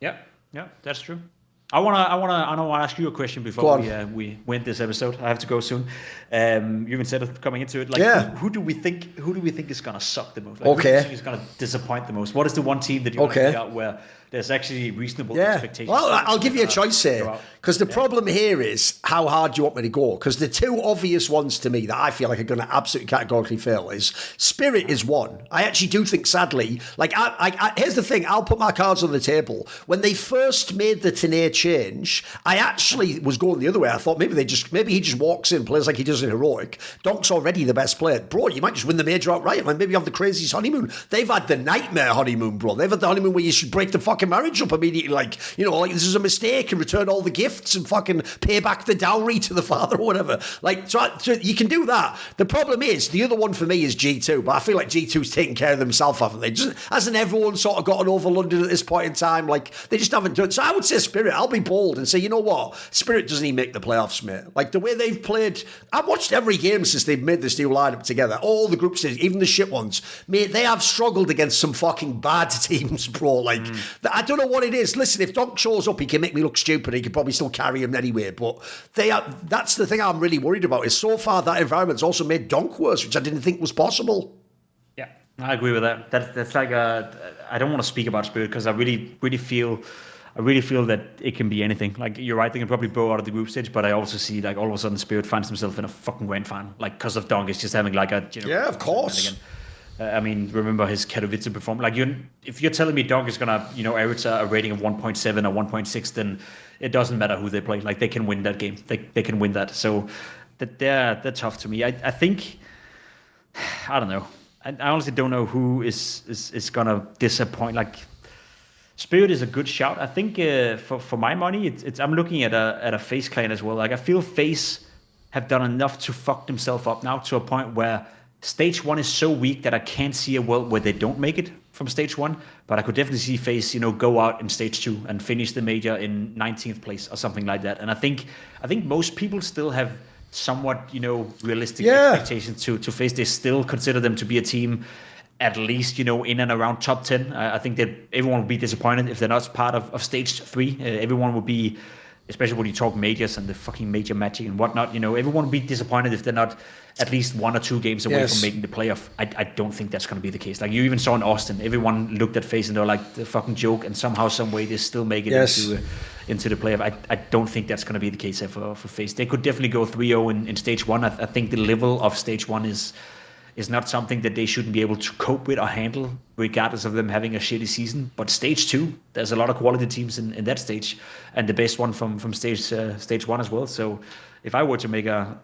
Yeah, that's true. I want to ask you a question before we win this episode. I have to go soon. You even said it coming into it. Like, who do we think is gonna suck the most? Like, who do you think is gonna disappoint the most? What is the one team that you want to pick out where there's actually reasonable expectations? Well, I'll give you a choice here, because the problem here is how hard do you want me to go? Because the two obvious ones to me that I feel like are going to absolutely categorically fail is Spirit is one. I actually do think, sadly, like here's the thing, I'll put my cards on the table. When they first made the Tanae change, I actually was going the other way. I thought maybe he just walks in, plays like he does in Heroic. Donk's already the best player. Bro, you might just win the major outright. Like, maybe you have the craziest honeymoon. They've had the nightmare honeymoon, bro. They've had the honeymoon where you should break the fucking marriage up immediately, like this is a mistake, and return all the gifts and fucking pay back the dowry to the father or whatever. Like, so you can do that. The problem is, the other one for me is G2, but I feel like G2's taking care of themselves, haven't they? Hasn't everyone sort of gotten over London at this point in time? Like, they just haven't done it. So I would say Spirit. I'll be bold and say, you know what? Spirit doesn't even make the playoffs, mate. Like, the way they've played, I've watched every game since they've made this new lineup together. All the group stages, even the shit ones. Mate, they have struggled against some fucking bad teams, bro. Like, I don't know what it is. Listen, if Donk shows up, he can make me look stupid. He can probably still carry him anyway. But that's the thing I'm really worried about, is so far that environment's also made Donk worse, which I didn't think was possible. Yeah, I agree with that. That's like I don't want to speak about Spirit because I really feel that it can be anything. Like, you're right, they can probably blow out of the group stage, but I also see, like, all of a sudden Spirit finds himself in a fucking grand final, like, because of Donk is just having like a yeah, of course. I mean, remember his Katowice performance. Like, if you're telling me Donk is gonna, average a rating of 1.7 or 1.6, then it doesn't matter who they play. Like, they can win that game. They can win that. So they're tough to me. I think, I don't know. I honestly don't know who is gonna disappoint. Like, Spirit is a good shout. I think for my money, I'm looking at a FaZe clan as well. Like, I feel FaZe have done enough to fuck themselves up now to a point where Stage 1 is so weak that I can't see a world where they don't make it from Stage 1, but I could definitely see FaZe, go out in Stage 2 and finish the major in 19th place or something like that. And I think most people still have somewhat, realistic expectations to FaZe. They still consider them to be a team at least, in and around top 10. I think that everyone would be disappointed if they're not part of Stage 3. Everyone would be, especially when you talk majors and the fucking major magic and whatnot, everyone would be disappointed if they're not at least 1 or 2 games away from making the playoff. I don't think that's going to be the case. Like, you even saw in Austin, everyone looked at FaZe and they were like, the fucking joke, and somehow, some way, they still make it into the playoff. I don't think that's going to be the case for FaZe. They could definitely go 3-0 in Stage 1. I think the level of Stage 1 is not something that they shouldn't be able to cope with or handle regardless of them having a shitty season. But stage 2, there's a lot of quality teams in that stage, and the best one from stage 1 as well. So if I were to make a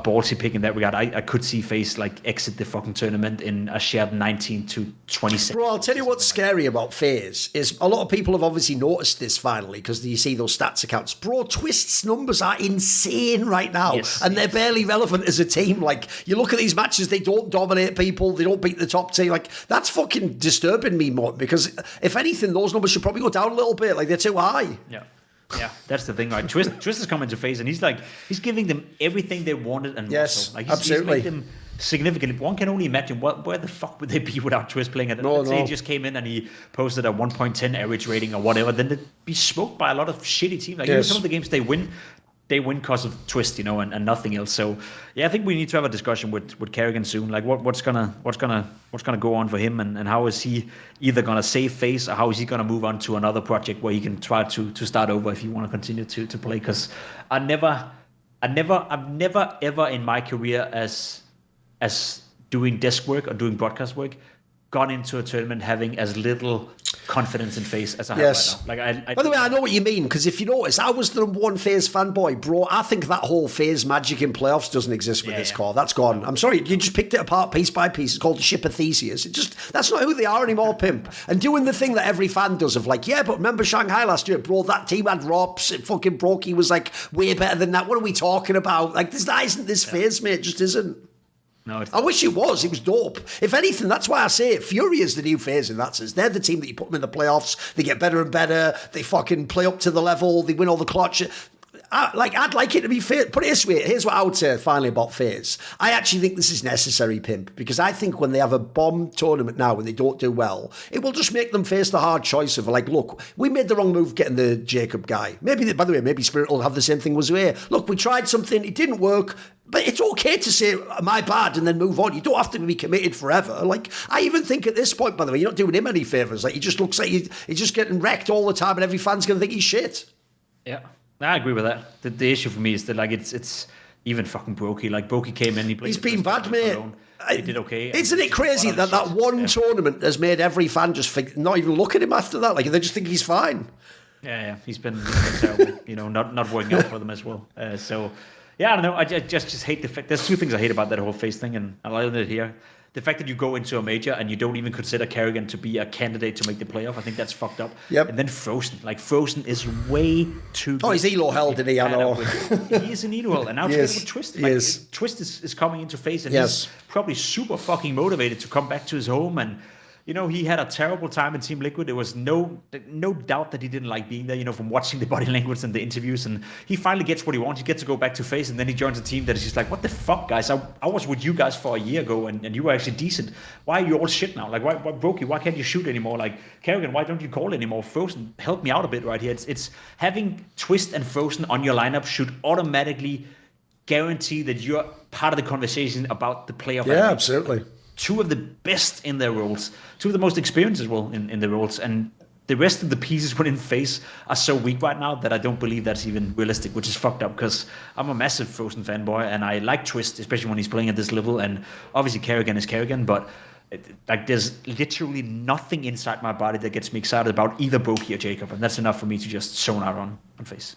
ballsy pick in that regard, I could see FaZe like exit the fucking tournament in a shared 19-26. Bro, I'll tell you what's scary about FaZe is a lot of people have obviously noticed this finally because you see those stats accounts. Bro, Twist's numbers are insane right now, and they're barely relevant as a team. Like, you look at these matches, they don't dominate people, they don't beat the top team. Like, that's fucking disturbing me more because if anything, those numbers should probably go down a little bit. Like, they're too high. Yeah, that's the thing, right? Twist has come into FaZe, and he's giving them everything they wanted and more so. Like, absolutely. He's made them significant. One can only imagine where the fuck would they be without Twist playing it. Let's say he just came in and he posted a 1.10 average rating or whatever, then they'd be smoked by a lot of shitty teams. Like, even some of the games they win because of Twist, and nothing else. So yeah, I think we need to have a discussion with Kerrigan soon. Like, what's gonna go on for him, and how is he either gonna save FaZe, or how is he gonna move on to another project where he can try to start over if he want to continue to play? Because I've never ever in my career as doing desk work or doing broadcast work gone into a tournament having as little confidence in FaZe as I have right now. Like, by the way, I know what you mean, because if you notice, I was the number one FaZe fanboy, bro. I think that whole FaZe magic in playoffs doesn't exist with this core. That's gone. I'm sorry, you just picked it apart piece by piece. It's called the ship of Theseus. That's not who they are anymore, Pimp. And doing the thing that every fan does of like, yeah, but remember Shanghai last year, bro, that team had Rops, it fucking Brokey was like way better than that. What are we talking about? Like, that isn't this FaZe, mate. It just isn't. No, I wish it was. It was dope. If anything, that's why I say it. FURIA is the new FaZe in that sense. They're the team that you put them in the playoffs. They get better and better. They fucking play up to the level. They win all the clutch. I'd like it to be fair. Put it this way. Here's what I would say finally about FaZe. I actually think this is necessary, Pimp, because I think when they have a bomb tournament now, when they don't do well, it will just make them face the hard choice of like, look, we made the wrong move getting the Jacob guy. By the way, maybe Spirit will have the same thing with ZywOo. Look, we tried something. It didn't work. But it's okay to say, my bad, and then move on. You don't have to be committed forever. Like, I even think at this point, by the way, you're not doing him any favours. Like, he just looks like he's just getting wrecked all the time, and every fan's going to think he's shit. Yeah, I agree with that. The issue for me is that, like, it's even fucking Brokey. Like, Brokey came in, he played. He's been bad, mate. He did okay. Isn't it crazy that one tournament has made every fan just not even look at him after that? Like, they just think he's fine. Yeah, he's been terrible. Not working out for them as well. So. Yeah, I don't know. I just hate the fact. There's two things I hate about that whole FaZe thing, and I'll end it here. The fact that you go into a major and you don't even consider Kerrigan to be a candidate to make the playoff, I think that's fucked up. Yep. And then Frozen. Like, Frozen is way too good. Oh, he's Elo hell, did he? I know. He is an Elo, and now together with Twist. Like, Twist is coming into FaZe, and he's probably super fucking motivated to come back to his home. And he had a terrible time in Team Liquid. There was no doubt that he didn't like being there, from watching the body language and the interviews. And he finally gets what he wants. He gets to go back to FaZe, and then he joins a team that is just like, what the fuck, guys? I was with you guys for a year ago, and you were actually decent. Why are you all shit now? Like, why Brokey? Why can't you shoot anymore? Like, Kerrigan, why don't you call anymore? Frozen, help me out a bit right here. It's having Twist and Frozen on your lineup should automatically guarantee that you're part of the conversation about the playoff. Yeah, absolutely. Two of the best in their roles, two of the most experienced as well in their roles, and the rest of the pieces within FaZe are so weak right now that I don't believe that's even realistic, which is fucked up because I'm a massive Frozen fanboy and I like Twist, especially when he's playing at this level, and obviously Kerrigan is Kerrigan, but there's literally nothing inside my body that gets me excited about either Brokey or Jacob, and that's enough for me to just zone out on FaZe.